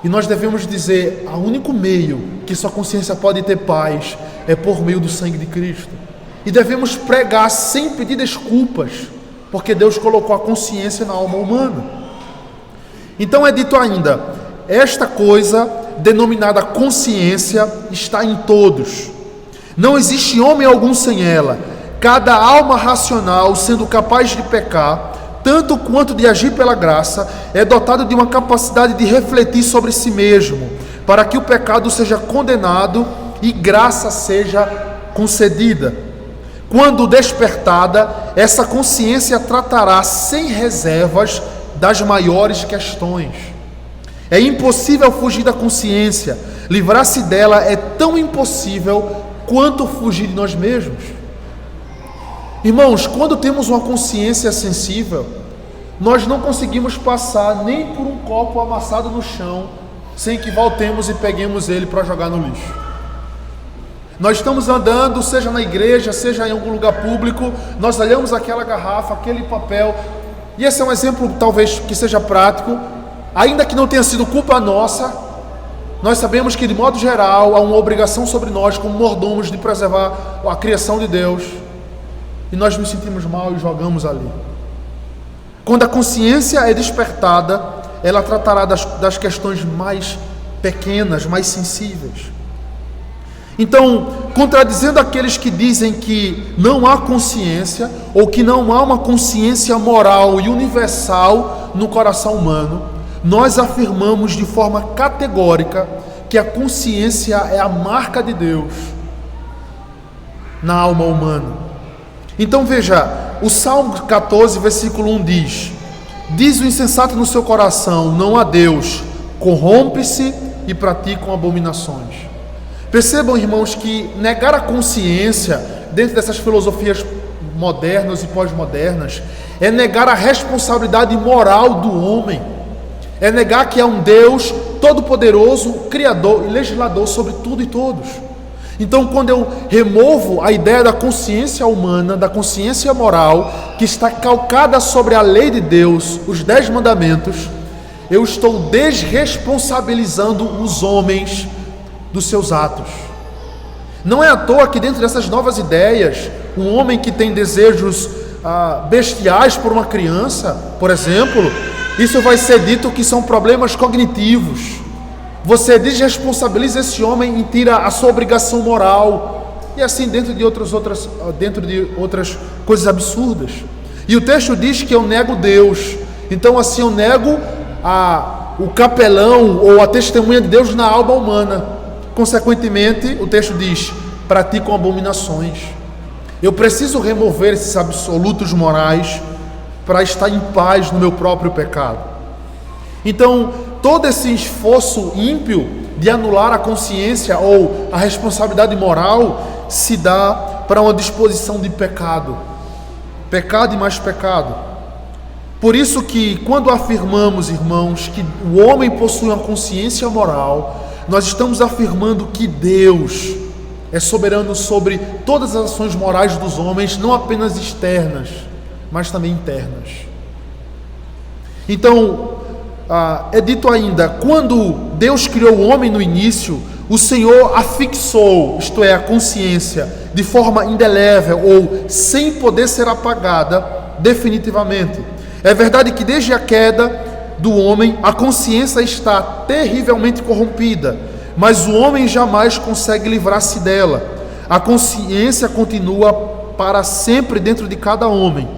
E nós devemos dizer: o único meio que sua consciência pode ter paz é por meio do sangue de Cristo. E devemos pregar sem pedir desculpas, porque Deus colocou a consciência na alma humana. Então é dito ainda: esta coisa denominada consciência está em todos. Não existe homem algum sem ela. Cada alma racional, sendo capaz de pecar, tanto quanto de agir pela graça, é dotado de uma capacidade de refletir sobre si mesmo, para que o pecado seja condenado e graça seja concedida. Quando despertada, essa consciência tratará sem reservas das maiores questões. É impossível fugir da consciência. Livrar-se dela é tão impossível quanto fugir de nós mesmos. Irmãos, quando temos uma consciência sensível, nós não conseguimos passar nem por um copo amassado no chão sem que voltemos e peguemos ele para jogar no lixo. Nós estamos andando, seja na igreja, seja em algum lugar público, nós olhamos aquela garrafa, aquele papel, e esse é um exemplo talvez que seja prático, ainda que não tenha sido culpa nossa, nós sabemos que de modo geral há uma obrigação sobre nós como mordomos de preservar a criação de Deus, e nós nos sentimos mal e jogamos ali. Quando a consciência é despertada, ela tratará das questões mais pequenas, mais sensíveis. Então, contradizendo aqueles que dizem que não há consciência, ou que não há uma consciência moral e universal no coração humano, nós afirmamos de forma categórica que a consciência é a marca de Deus na alma humana. Então veja, o Salmo 14, versículo 1 diz: diz o insensato no seu coração, não há Deus, corrompe-se e praticam abominações. Percebam, irmãos, que negar a consciência dentro dessas filosofias modernas e pós-modernas é negar a responsabilidade moral do homem, é negar que há um Deus todo-poderoso, criador e legislador sobre tudo e todos. Então, quando eu removo a ideia da consciência humana, da consciência moral, que está calcada sobre a lei de Deus, os 10 mandamentos, eu estou desresponsabilizando os homens dos seus atos. Não é à toa que dentro dessas novas ideias, um homem que tem desejos bestiais por uma criança, por exemplo, isso vai ser dito que são problemas cognitivos. Você desresponsabiliza esse homem e tira a sua obrigação moral, e assim dentro de outras coisas absurdas. E o texto diz que eu nego Deus, então assim eu nego o capelão ou a testemunha de Deus na alma humana. Consequentemente, o texto diz: praticam abominações. Eu preciso remover esses absolutos morais para estar em paz no meu próprio pecado. Então, todo esse esforço ímpio de anular a consciência ou a responsabilidade moral se dá para uma disposição de pecado. Pecado e mais pecado. Por isso que quando afirmamos, irmãos, que o homem possui uma consciência moral, nós estamos afirmando que Deus é soberano sobre todas as ações morais dos homens, não apenas externas, mas também internas. Então, é dito ainda, quando Deus criou o homem no início, o Senhor a fixou, isto é, a consciência, de forma indelével ou sem poder ser apagada definitivamente. É verdade que desde a queda do homem, a consciência está terrivelmente corrompida, mas o homem jamais consegue livrar-se dela. A consciência continua para sempre dentro de cada homem,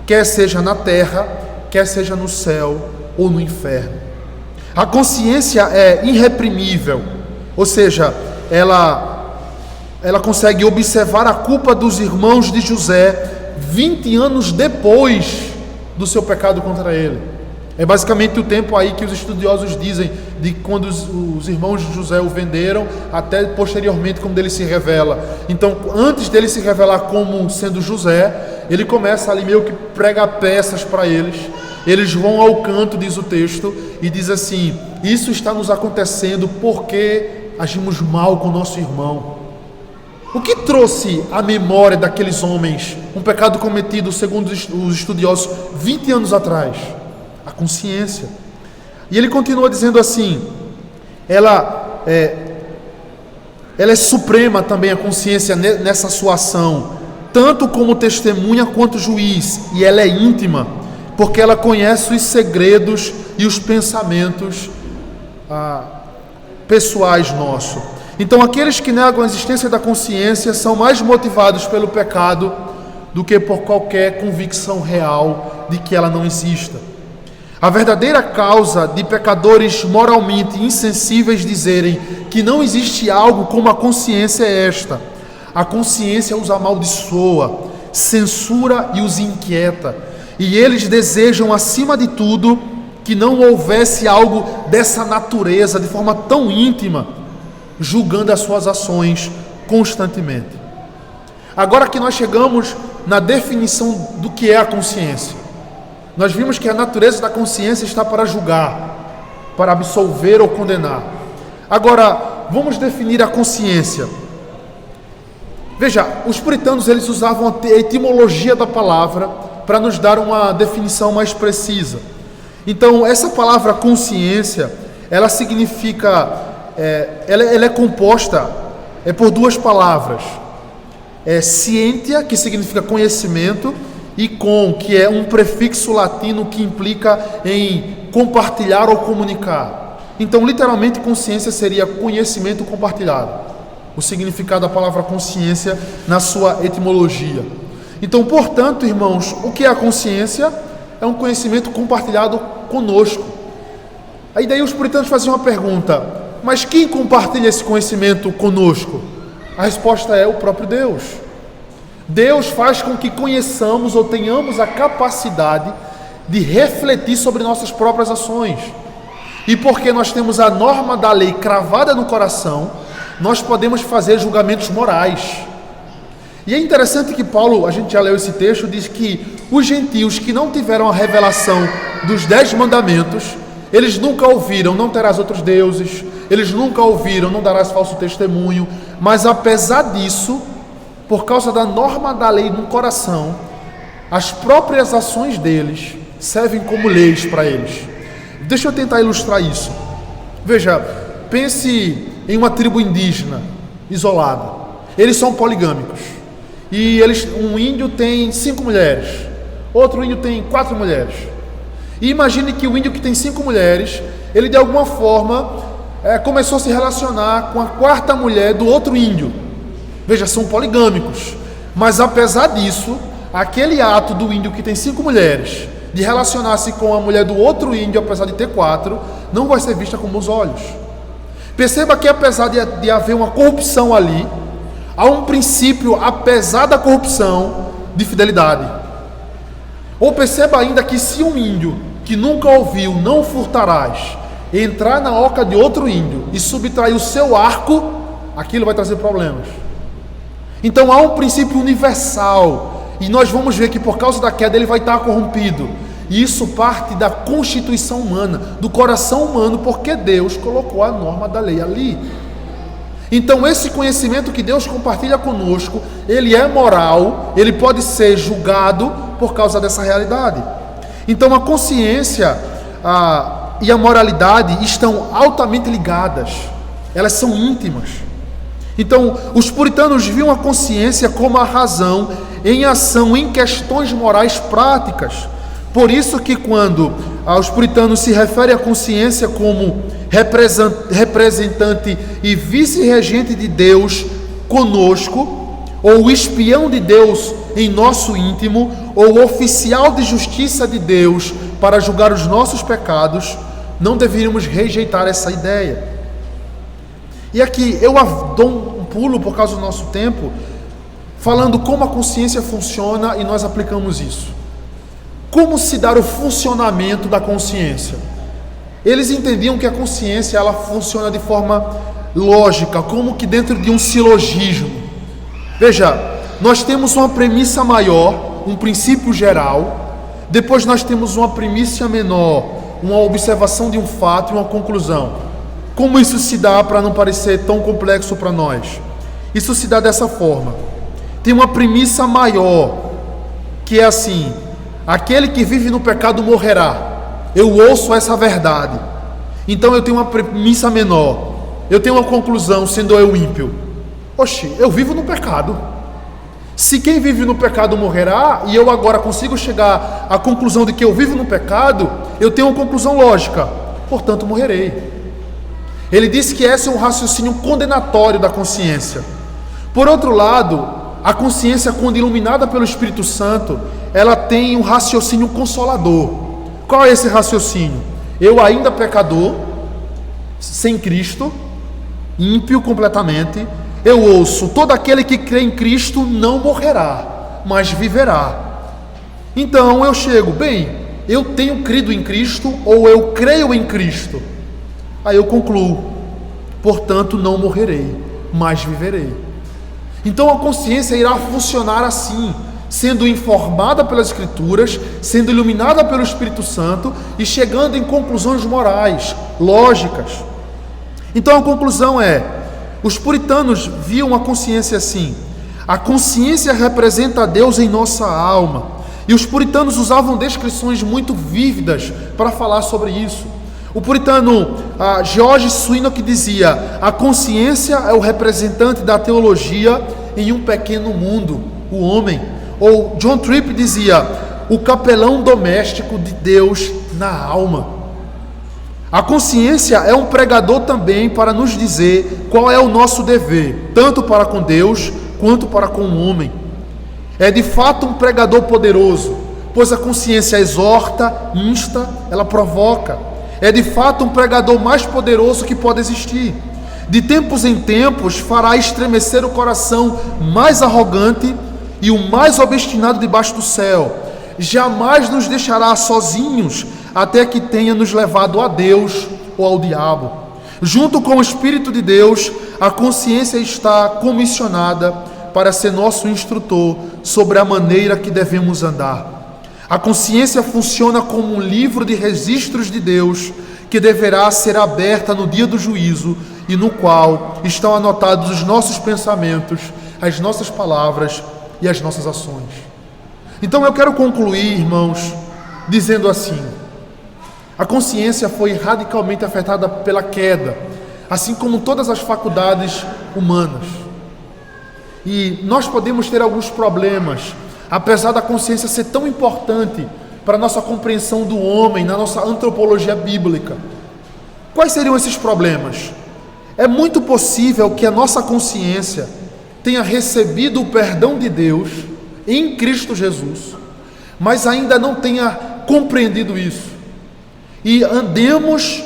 quer seja na terra, quer seja no céu ou no inferno. A consciência é irreprimível, ou seja, ela consegue observar a culpa dos irmãos de José 20 anos depois do seu pecado contra ele. É basicamente o tempo aí que os estudiosos dizem de quando os irmãos de José o venderam até posteriormente quando ele se revela. Então, antes dele se revelar como sendo José, ele começa ali meio que pregar peças para eles. Eles vão ao canto, diz o texto, e diz assim: isso está nos acontecendo porque agimos mal com o nosso irmão. O que trouxe à memória daqueles homens um pecado cometido, segundo os estudiosos, 20 anos atrás? A consciência. E ele continua dizendo assim: ela é suprema também, a consciência, nessa sua ação, tanto como testemunha quanto juiz, e ela é íntima, porque ela conhece os segredos e os pensamentos pessoais nossos. Então, aqueles que negam a existência da consciência são mais motivados pelo pecado do que por qualquer convicção real de que ela não exista. A verdadeira causa de pecadores moralmente insensíveis dizerem que não existe algo como a consciência é esta: a consciência os amaldiçoa, censura e os inquieta, e eles desejam, acima de tudo, que não houvesse algo dessa natureza de forma tão íntima, julgando as suas ações constantemente. Agora que nós chegamos na definição do que é a consciência, nós vimos que a natureza da consciência está para julgar, para absolver ou condenar. Agora, vamos definir a consciência. Veja, os puritanos eles usavam a etimologia da palavra para nos dar uma definição mais precisa. Então, essa palavra consciência, ela significa, ela é composta por duas palavras. Scientia, que significa conhecimento, e com, que é um prefixo latino que implica em compartilhar ou comunicar. Então, literalmente, consciência seria conhecimento compartilhado. O significado da palavra consciência na sua etimologia. Então, portanto, irmãos, o que é a consciência? É um conhecimento compartilhado conosco. Aí daí os puritanos faziam uma pergunta: mas quem compartilha esse conhecimento conosco? A resposta é o próprio Deus. Deus faz com que conheçamos ou tenhamos a capacidade de refletir sobre nossas próprias ações. E porque nós temos a norma da lei cravada no coração, nós podemos fazer julgamentos morais. E é interessante que Paulo, a gente já leu esse texto, diz que os gentios que não tiveram a revelação dos 10 mandamentos, eles nunca ouviram: não terás outros deuses, eles nunca ouviram: não darás falso testemunho. Mas apesar disso, por causa da norma da lei no coração, as próprias ações deles servem como leis para eles. Deixa eu tentar ilustrar isso. Veja, pense em uma tribo indígena isolada. Eles são poligâmicos. E um índio tem 5 mulheres, outro índio tem 4 mulheres. E imagine que o índio que tem 5 mulheres, ele de alguma forma começou a se relacionar com a 4ª mulher do outro índio. Veja, são poligâmicos. Mas apesar disso, aquele ato do índio que tem 5 mulheres, de relacionar-se com a mulher do outro índio, apesar de ter 4, não vai ser vista com bons olhos. Perceba que apesar de haver uma corrupção ali, há um princípio, apesar da corrupção, de fidelidade. Ou perceba ainda que se um índio que nunca ouviu "não furtarás" entrar na oca de outro índio e subtrair o seu arco, aquilo vai trazer problemas. Então há um princípio universal, e nós vamos ver que por causa da queda ele vai estar corrompido. E isso parte da constituição humana, do coração humano, porque Deus colocou a norma da lei ali. Então esse conhecimento que Deus compartilha conosco, ele é moral, ele pode ser julgado por causa dessa realidade. Então a consciência e a moralidade estão altamente ligadas, elas são íntimas. Então os puritanos viam a consciência como a razão em ação em questões morais práticas. Por isso que quando os puritanos se referem à consciência como representante e vice-regente de Deus conosco, ou espião de Deus em nosso íntimo, ou oficial de justiça de Deus para julgar os nossos pecados, não deveríamos rejeitar essa ideia. E aqui eu dou um pulo por causa do nosso tempo, falando como a consciência funciona e nós aplicamos isso. Como se dá o funcionamento da consciência? Eles entendiam que a consciência ela funciona de forma lógica, como que dentro de um silogismo. Veja, nós temos uma premissa maior, um princípio geral, depois nós temos uma premissa menor, uma observação de um fato e uma conclusão. Como isso se dá para não parecer tão complexo para nós? Isso se dá dessa forma. Tem uma premissa maior, que é assim: aquele que vive no pecado morrerá. Eu ouço essa verdade. Então eu tenho uma premissa menor. Eu tenho uma conclusão, sendo eu ímpio. Oxe, eu vivo no pecado. Se quem vive no pecado morrerá, e eu agora consigo chegar à conclusão de que eu vivo no pecado, eu tenho uma conclusão lógica. Portanto, morrerei. Ele disse que esse é um raciocínio condenatório da consciência. Por outro lado, a consciência, quando iluminada pelo Espírito Santo, ela tem um raciocínio consolador. Qual é esse raciocínio? Eu ainda pecador, sem Cristo, ímpio completamente, eu ouço: todo aquele que crê em Cristo não morrerá, mas viverá. Então eu chego, bem, eu tenho crido em Cristo ou eu creio em Cristo. Aí eu concluo: portanto não morrerei, mas viverei. Então a consciência irá funcionar assim, sendo informada pelas Escrituras, sendo iluminada pelo Espírito Santo e chegando em conclusões morais, lógicas. Então a conclusão é: os puritanos viam a consciência assim. A consciência representa a Deus em nossa alma. E os puritanos usavam descrições muito vívidas para falar sobre isso. O puritano George Swinnock dizia: a consciência é o representante da teologia em um pequeno mundo, o homem. Ou John Tripp dizia: o capelão doméstico de Deus na alma. A consciência é um pregador também para nos dizer qual é o nosso dever, tanto para com Deus quanto para com o homem. É de fato um pregador poderoso, pois a consciência exorta, insta, ela provoca. É de fato um pregador mais poderoso que pode existir. De tempos em tempos fará estremecer o coração mais arrogante e o mais obstinado debaixo do céu. Jamais nos deixará sozinhos até que tenha nos levado a Deus ou ao diabo. Junto com o Espírito de Deus, a consciência está comissionada para ser nosso instrutor sobre a maneira que devemos andar. A consciência funciona como um livro de registros de Deus que deverá ser aberta no dia do juízo e no qual estão anotados os nossos pensamentos, as nossas palavras e as nossas ações. Então eu quero concluir, irmãos, dizendo assim: A consciência foi radicalmente afetada pela queda, assim como todas as faculdades humanas. E nós podemos ter alguns problemas, apesar da consciência ser tão importante para a nossa compreensão do homem, na nossa antropologia bíblica. Quais seriam esses problemas? É muito possível que a nossa consciência tenha recebido o perdão de Deus em Cristo Jesus, mas ainda não tenha compreendido isso. E andemos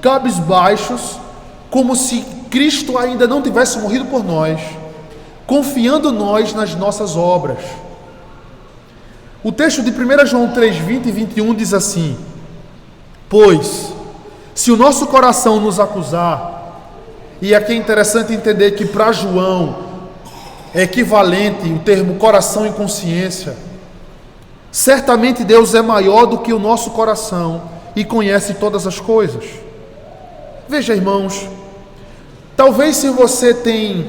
cabisbaixos, como se Cristo ainda não tivesse morrido por nós, confiando nós nas nossas obras. O texto de 1 João 3, 20 e 21 diz assim: pois, se o nosso coração nos acusar, e aqui é interessante entender que para João é equivalente o termo coração e consciência, certamente Deus é maior do que o nosso coração e conhece todas as coisas. Veja, irmãos, talvez se você tem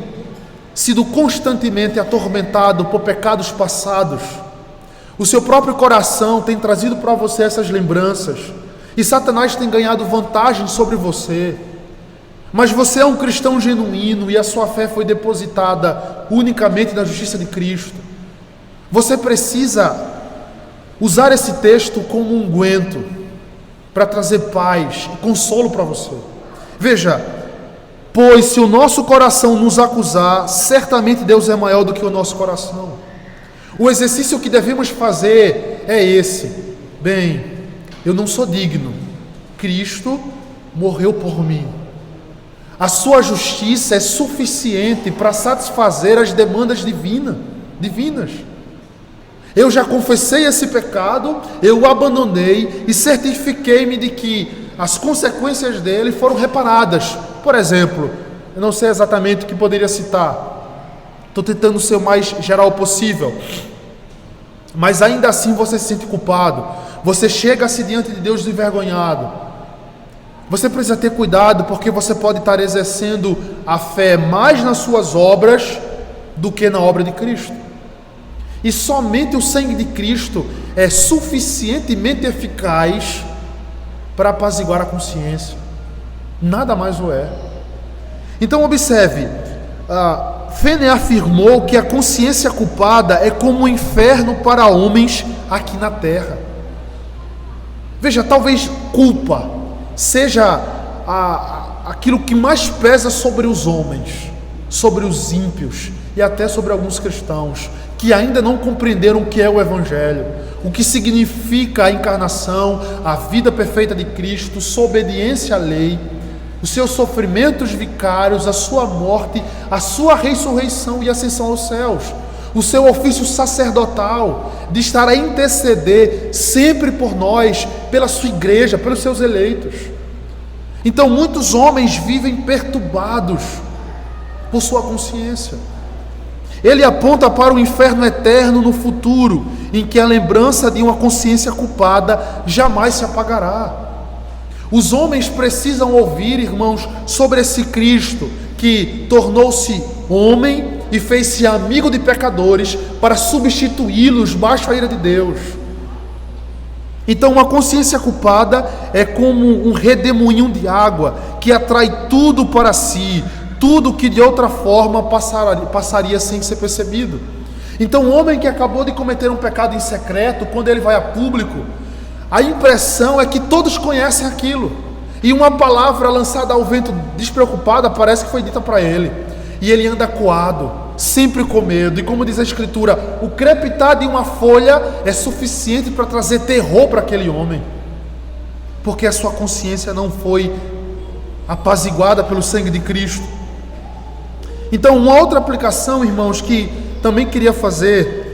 sido constantemente atormentado por pecados passados, o seu próprio coração tem trazido para você essas lembranças, e Satanás tem ganhado vantagem sobre você, mas você é um cristão genuíno e a sua fé foi depositada unicamente na justiça de Cristo. Você precisa usar esse texto como um unguento para trazer paz e consolo para você. Veja, pois se o nosso coração nos acusar, certamente Deus é maior do que o nosso coração. O exercício que devemos fazer é esse: bem, eu não sou digno, Cristo morreu por mim, a sua justiça é suficiente para satisfazer as demandas divinas. Eu já confessei esse pecado, eu o abandonei e certifiquei-me de que as consequências dele foram reparadas. Por exemplo, eu não sei exatamente o que poderia citar, estou tentando ser o mais geral possível, mas ainda assim você se sente culpado, você chega-se diante de Deus envergonhado. Você precisa ter cuidado, porque você pode estar exercendo a fé mais nas suas obras do que na obra de Cristo. E somente o sangue de Cristo é suficientemente eficaz para apaziguar a consciência. Nada mais o é. Então observe, Fene afirmou que a consciência culpada é como um inferno para homens aqui na terra. Veja, talvez culpa seja aquilo que mais pesa sobre os homens, sobre os ímpios e até sobre alguns cristãos que ainda não compreenderam o que é o Evangelho, o que significa a encarnação, a vida perfeita de Cristo, sua obediência à lei, os seus sofrimentos vicários, a sua morte, a sua ressurreição e ascensão aos céus, o seu ofício sacerdotal de estar a interceder sempre por nós, pela sua igreja, pelos seus eleitos. Então muitos homens vivem perturbados por sua consciência. Ele aponta para o inferno eterno no futuro, em que a lembrança de uma consciência culpada jamais se apagará. Os homens precisam ouvir, irmãos, sobre esse Cristo que tornou-se homem e fez-se amigo de pecadores para substituí-los baixo a ira de Deus. Então uma consciência culpada é como um redemoinho de água que atrai tudo para si, tudo que de outra forma passaria sem ser percebido. Então o homem que acabou de cometer um pecado em secreto, quando ele vai a público, a impressão é que todos conhecem aquilo, e uma palavra lançada ao vento despreocupada parece que foi dita para ele, e ele anda acuado, sempre com medo. E como diz a Escritura, o crepitar de uma folha é suficiente para trazer terror para aquele homem, porque a sua consciência não foi apaziguada pelo sangue de Cristo. Então uma outra aplicação, irmãos, que também queria fazer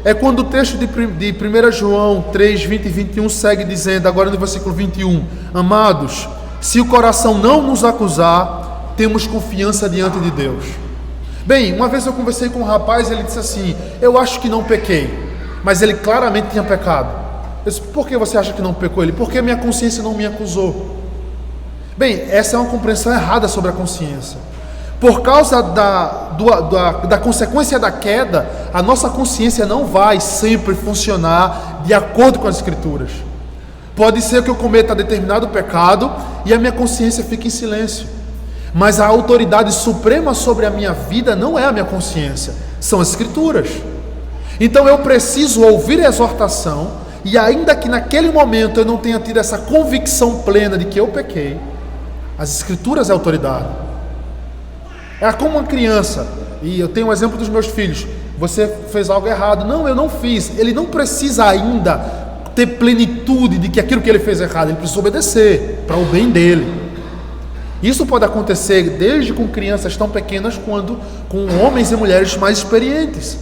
é quando o texto de 1 João 3, 20 e 21 segue dizendo, agora no versículo 21, amados, se o coração não nos acusar, temos confiança diante de Deus. Bem, uma vez eu conversei com um rapaz, ele disse assim, eu acho que não pequei, mas ele claramente tinha pecado. Eu disse, por que você acha que não pecou? Ele, porque minha consciência não me acusou. Bem, essa é uma compreensão errada sobre a consciência. Por causa da consequência da queda, a nossa consciência não vai sempre funcionar de acordo com as Escrituras. Pode ser que eu cometa determinado pecado e a minha consciência fique em silêncio. Mas a autoridade suprema sobre a minha vida não é a minha consciência, são as Escrituras. Então eu preciso ouvir a exortação, e ainda que naquele momento eu não tenha tido essa convicção plena de que eu pequei, as Escrituras é a autoridade. É como uma criança, e eu tenho um exemplo dos meus filhos: você fez algo errado. Não, eu não fiz. Ele não precisa ainda ter plenitude de que aquilo que ele fez é errado, ele precisa obedecer para o bem dele. Isso pode acontecer desde com crianças tão pequenas quanto com homens e mulheres mais experientes.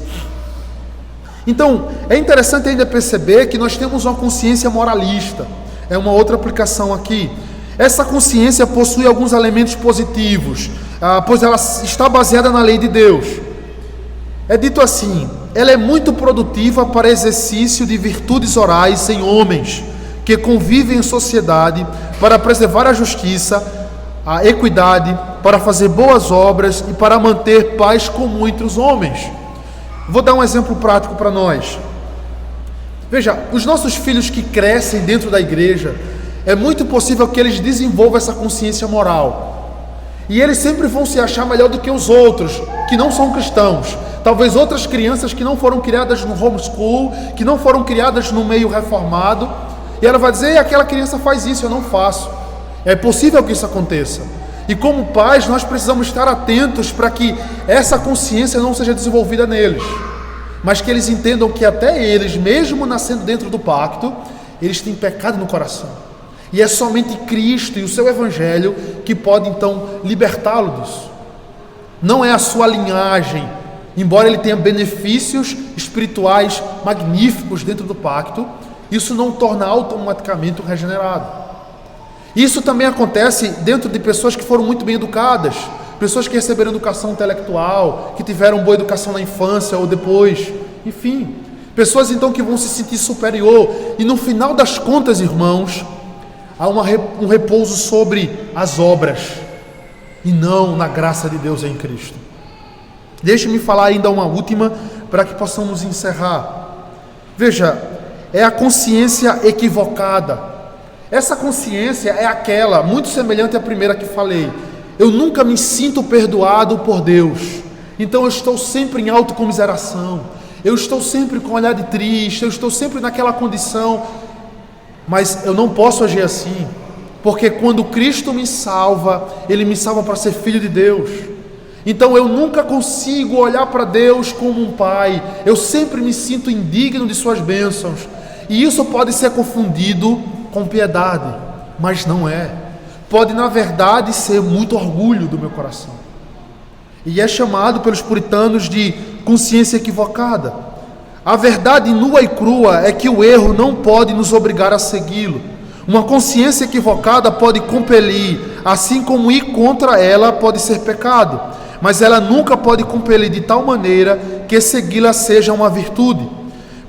Então, é interessante ainda perceber que nós temos uma consciência moralista. É uma outra aplicação aqui. Essa consciência possui alguns elementos positivos, pois ela está baseada na lei de Deus. É dito assim: ela é muito produtiva para exercício de virtudes orais em homens que convivem em sociedade, para preservar a justiça, a equidade, para fazer boas obras e para manter paz comum entre os homens. Vou dar um exemplo prático para nós. Veja, os nossos filhos que crescem dentro da igreja, é muito possível que eles desenvolvam essa consciência moral. E eles sempre vão se achar melhor do que os outros, que não são cristãos. Talvez outras crianças que não foram criadas no homeschool, que não foram criadas no meio reformado. E ela vai dizer: aquela criança faz isso, eu não faço. É possível que isso aconteça. E como pais, nós precisamos estar atentos para que essa consciência não seja desenvolvida neles, mas que eles entendam que até eles, mesmo nascendo dentro do pacto, eles têm pecado no coração. E é somente Cristo e o seu Evangelho que pode então libertá-lo disso. Não é a sua linhagem, embora ele tenha benefícios espirituais magníficos dentro do pacto, isso não o torna automaticamente um regenerado. Isso também acontece dentro de pessoas que foram muito bem educadas, pessoas que receberam educação intelectual, que tiveram boa educação na infância ou depois, enfim, pessoas então que vão se sentir superior, e no final das contas, irmãos, há um repouso sobre as obras e não na graça de Deus em Cristo. Deixe-me falar ainda uma última para que possamos encerrar. Veja, é a consciência equivocada. Essa consciência é aquela, muito semelhante à primeira que falei. Eu nunca me sinto perdoado por Deus, então eu estou sempre em autocomiseração, eu estou sempre com um olhar de triste, eu estou sempre naquela condição. Mas eu não posso agir assim, porque quando Cristo me salva, Ele me salva para ser filho de Deus. Então eu nunca consigo olhar para Deus como um pai, eu sempre me sinto indigno de suas bênçãos, e isso pode ser confundido com piedade, mas não é. Pode na verdade ser muito orgulho do meu coração, e é chamado pelos puritanos de consciência equivocada. A verdade nua e crua é que o erro não pode nos obrigar a segui-lo. Uma consciência equivocada pode compelir, assim como ir contra ela pode ser pecado, mas ela nunca pode compelir de tal maneira que segui-la seja uma virtude.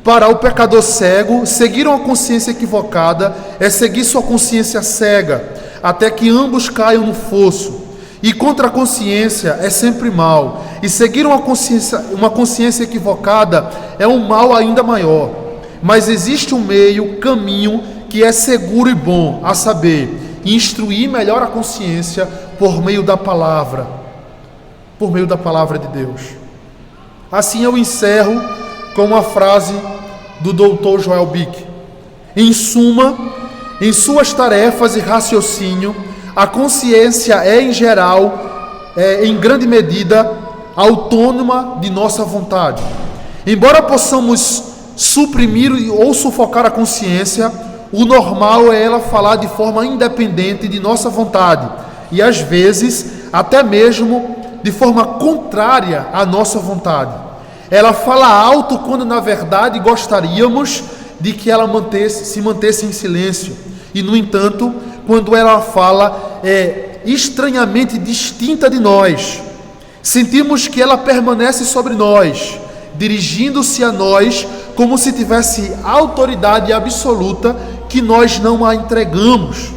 Para o pecador cego, seguir uma consciência equivocada é seguir sua consciência cega, até que ambos caiam no fosso. E contra a consciência é sempre mal, e seguir uma consciência equivocada é um mal ainda maior. Mas existe um meio, caminho, que é seguro e bom, a saber, instruir melhor a consciência por meio da palavra de Deus. Assim eu encerro com uma frase do Dr. Joel Bick. Em suma, em suas tarefas e raciocínio, a consciência é, em geral, em grande medida, autônoma de nossa vontade. Embora possamos suprimir ou sufocar a consciência, o normal é ela falar de forma independente de nossa vontade, e às vezes, até mesmo de forma contrária à nossa vontade. Ela fala alto quando na verdade gostaríamos de que ela se mantesse em silêncio. E no entanto, quando ela fala, é estranhamente distinta de nós. Sentimos que ela permanece sobre nós, dirigindo-se a nós como se tivesse autoridade absoluta que nós não a entregamos,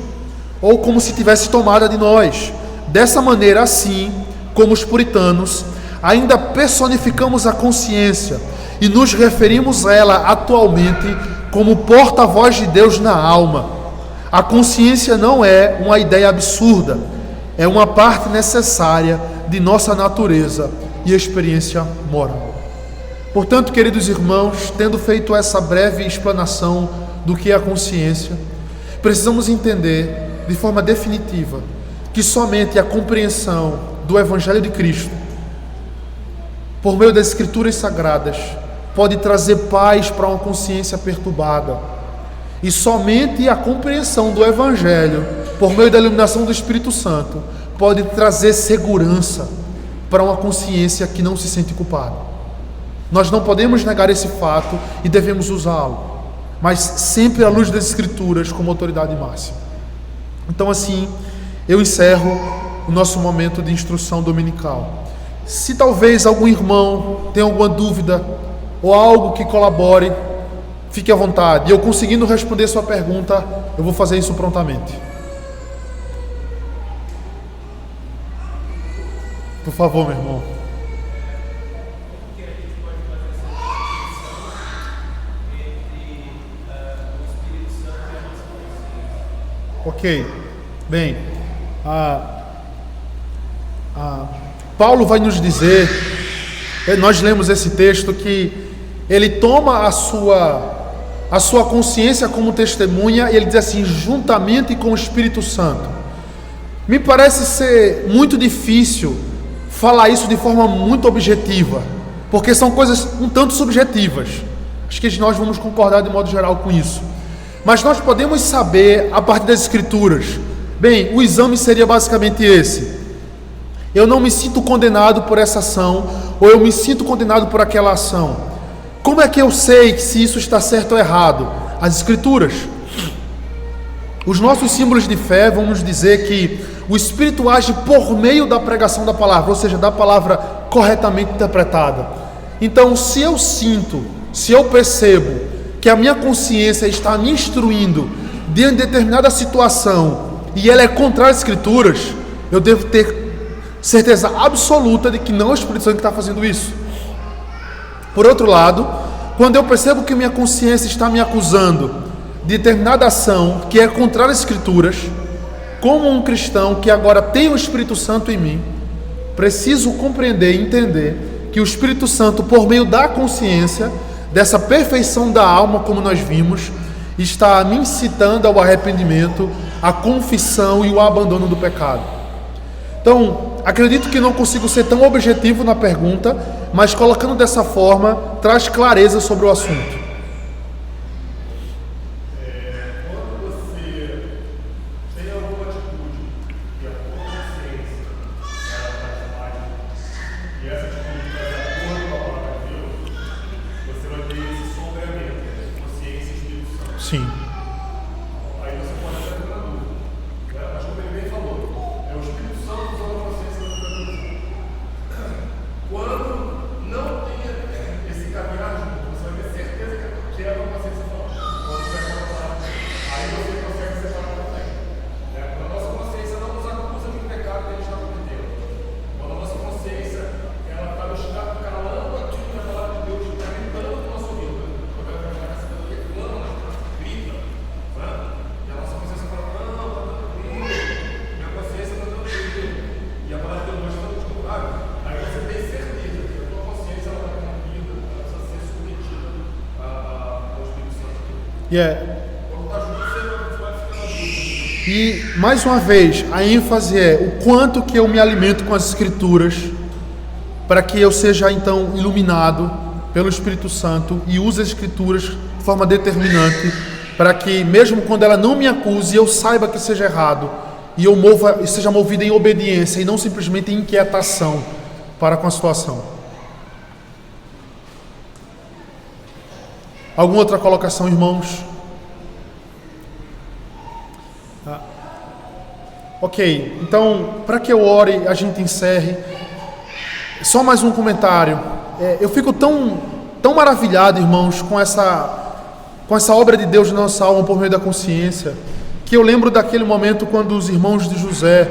ou como se tivesse tomada de nós. Dessa maneira, assim como os puritanos, ainda personificamos a consciência e nos referimos a ela atualmente como porta-voz de Deus na alma. A consciência não é uma ideia absurda, é uma parte necessária de nossa natureza e experiência moral. Portanto, queridos irmãos, tendo feito essa breve explanação do que é a consciência, precisamos entender de forma definitiva que somente a compreensão do Evangelho de Cristo, por meio das Escrituras Sagradas, pode trazer paz para uma consciência perturbada. E somente a compreensão do Evangelho, por meio da iluminação do Espírito Santo, pode trazer segurança para uma consciência que não se sente culpada. Nós não podemos negar esse fato e devemos usá-lo, mas sempre à luz das Escrituras como autoridade máxima. Então, assim, eu encerro o nosso momento de instrução dominical. Se talvez algum irmão tenha alguma dúvida ou algo que colabore, fique à vontade. E eu conseguindo responder sua pergunta, eu vou fazer isso prontamente. Por favor, meu irmão. Ok, bem, Paulo vai nos dizer, nós lemos esse texto, que ele toma a sua consciência como testemunha, e ele diz assim, juntamente com o Espírito Santo. Me parece ser muito difícil falar isso de forma muito objetiva, porque são coisas um tanto subjetivas. Acho que nós vamos concordar de modo geral com isso. Mas nós podemos saber, a partir das Escrituras, bem, o exame seria basicamente esse: eu não me sinto condenado por essa ação, ou eu me sinto condenado por aquela ação. Como é que eu sei se isso está certo ou errado? As Escrituras. Os nossos símbolos de fé vão nos dizer que o Espírito age por meio da pregação da palavra, ou seja, da palavra corretamente interpretada. Então, se eu sinto, se eu percebo que a minha consciência está me instruindo diante de determinada situação e ela é contrária às Escrituras, eu devo ter certeza absoluta de que não é o Espírito Santo que está fazendo isso. Por outro lado, quando eu percebo que minha consciência está me acusando de determinada ação que é contrária às Escrituras, como um cristão que agora tem o Espírito Santo em mim, preciso compreender e entender que o Espírito Santo, por meio da consciência, dessa perfeição da alma, como nós vimos, está me incitando ao arrependimento, à confissão e ao abandono do pecado. Então, acredito que não consigo ser tão objetivo na pergunta, mas colocando dessa forma, traz clareza sobre o assunto. Sim. Aí você pode estar tendo uma dúvida. Mas como ele bem falou, é o Espírito Santo usando a consciência da natureza. Quando não tem esse caminhar junto, você vai ter certeza que é a consciência falando. Quando você vai falar, aí você consegue separar também. Quando a nossa consciência não nos acusa de um pecado que a gente está cometendo. Quando a nossa consciência ela está calando aquilo que a palavra de Deus está gritando no nosso ouvido. Quando ela está recebendo aquele plano, grita, e a nossa consciência fala, não, está tranquilo, minha consciência está tranquila, e a palavra de Deus está no contrário. Aí você tem certeza que a tua consciência ela está tranquila, ela precisa ser submetida ao Espírito Santo. Quando está junto, você vai ficar na dúvida. E, mais uma vez, a ênfase é o quanto que eu me alimento com as Escrituras, para que eu seja, então, iluminado pelo Espírito Santo e use as Escrituras de forma determinante, para que, mesmo quando ela não me acuse, eu saiba que seja errado, e eu seja movido em obediência, e não simplesmente em inquietação para com a situação. Alguma outra colocação, irmãos? Ok, então, para que eu ore, a gente encerre. Só mais um comentário. Eu fico tão maravilhado, irmãos, com essa obra de Deus na nossa alma por meio da consciência, que eu lembro daquele momento quando os irmãos de José,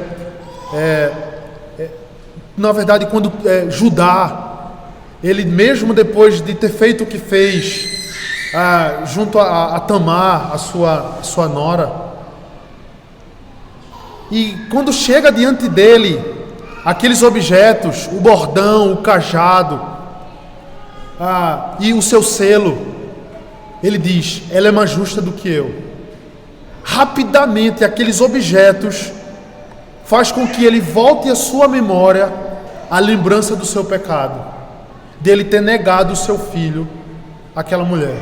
na verdade, quando Judá, ele mesmo depois de ter feito o que fez, junto a Tamar, a sua nora, E quando chega diante dele, aqueles objetos, o bordão, o cajado, e o seu selo, ele diz: ela é mais justa do que eu. Rapidamente, aqueles objetos faz com que ele volte à sua memória a lembrança do seu pecado, dele ter negado o seu filho àquela mulher.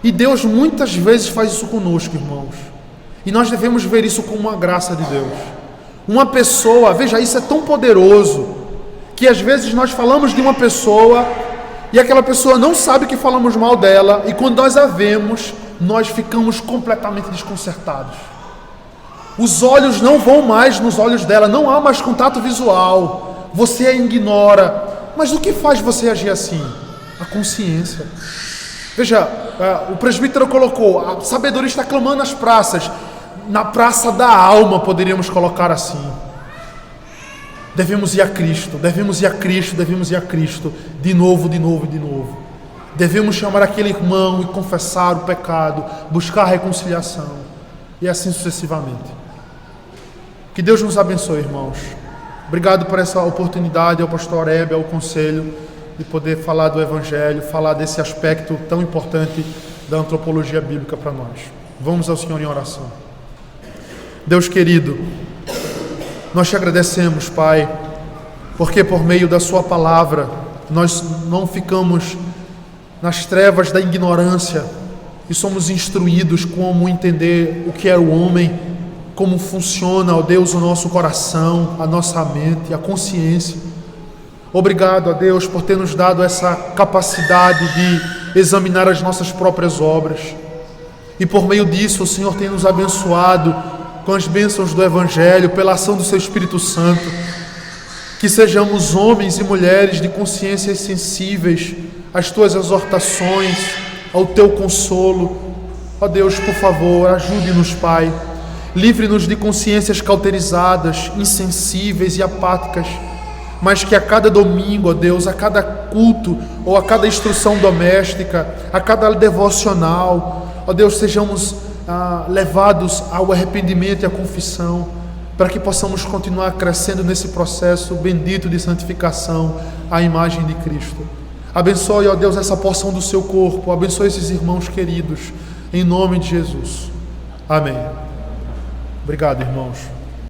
E Deus muitas vezes faz isso conosco, irmãos. E nós devemos ver isso como uma graça de Deus. Uma pessoa, veja, isso é tão poderoso, que às vezes nós falamos de uma pessoa e aquela pessoa não sabe que falamos mal dela, e quando nós a vemos, nós ficamos completamente desconcertados. Os olhos não vão mais nos olhos dela, não há mais contato visual, você a ignora. Mas o que faz você agir assim? A consciência. Veja, o presbítero colocou: a sabedoria está clamando nas praças. Na praça da alma, poderíamos colocar assim. Devemos ir a Cristo, devemos ir a Cristo, devemos ir a Cristo, de novo, de novo e de novo. Devemos chamar aquele irmão e confessar o pecado, buscar a reconciliação, e assim sucessivamente. Que Deus nos abençoe, irmãos. Obrigado por essa oportunidade, ao pastor Hebe, ao conselho, de poder falar do Evangelho, falar desse aspecto tão importante da antropologia bíblica para nós. Vamos ao Senhor em oração. Deus querido, nós te agradecemos, Pai, porque por meio da sua palavra nós não ficamos nas trevas da ignorância e somos instruídos como entender o que é o homem, como funciona, ó Deus, o nosso coração, a nossa mente, a consciência. Obrigado, ó Deus, por ter nos dado essa capacidade de examinar as nossas próprias obras, e por meio disso o Senhor tem nos abençoado com as bênçãos do Evangelho, pela ação do Seu Espírito Santo. Que sejamos homens e mulheres de consciências sensíveis às Tuas exortações, ao Teu consolo. Ó Deus, por favor, ajude-nos, Pai. Livre-nos de consciências cauterizadas, insensíveis e apáticas, mas que a cada domingo, ó Deus, a cada culto, ou a cada instrução doméstica, a cada devocional, ó Deus, sejamos levados ao arrependimento e à confissão, para que possamos continuar crescendo nesse processo bendito de santificação à imagem de Cristo. Abençoe, ó Deus, essa porção do seu corpo, abençoe esses irmãos queridos, em nome de Jesus. Amém. Obrigado, irmãos.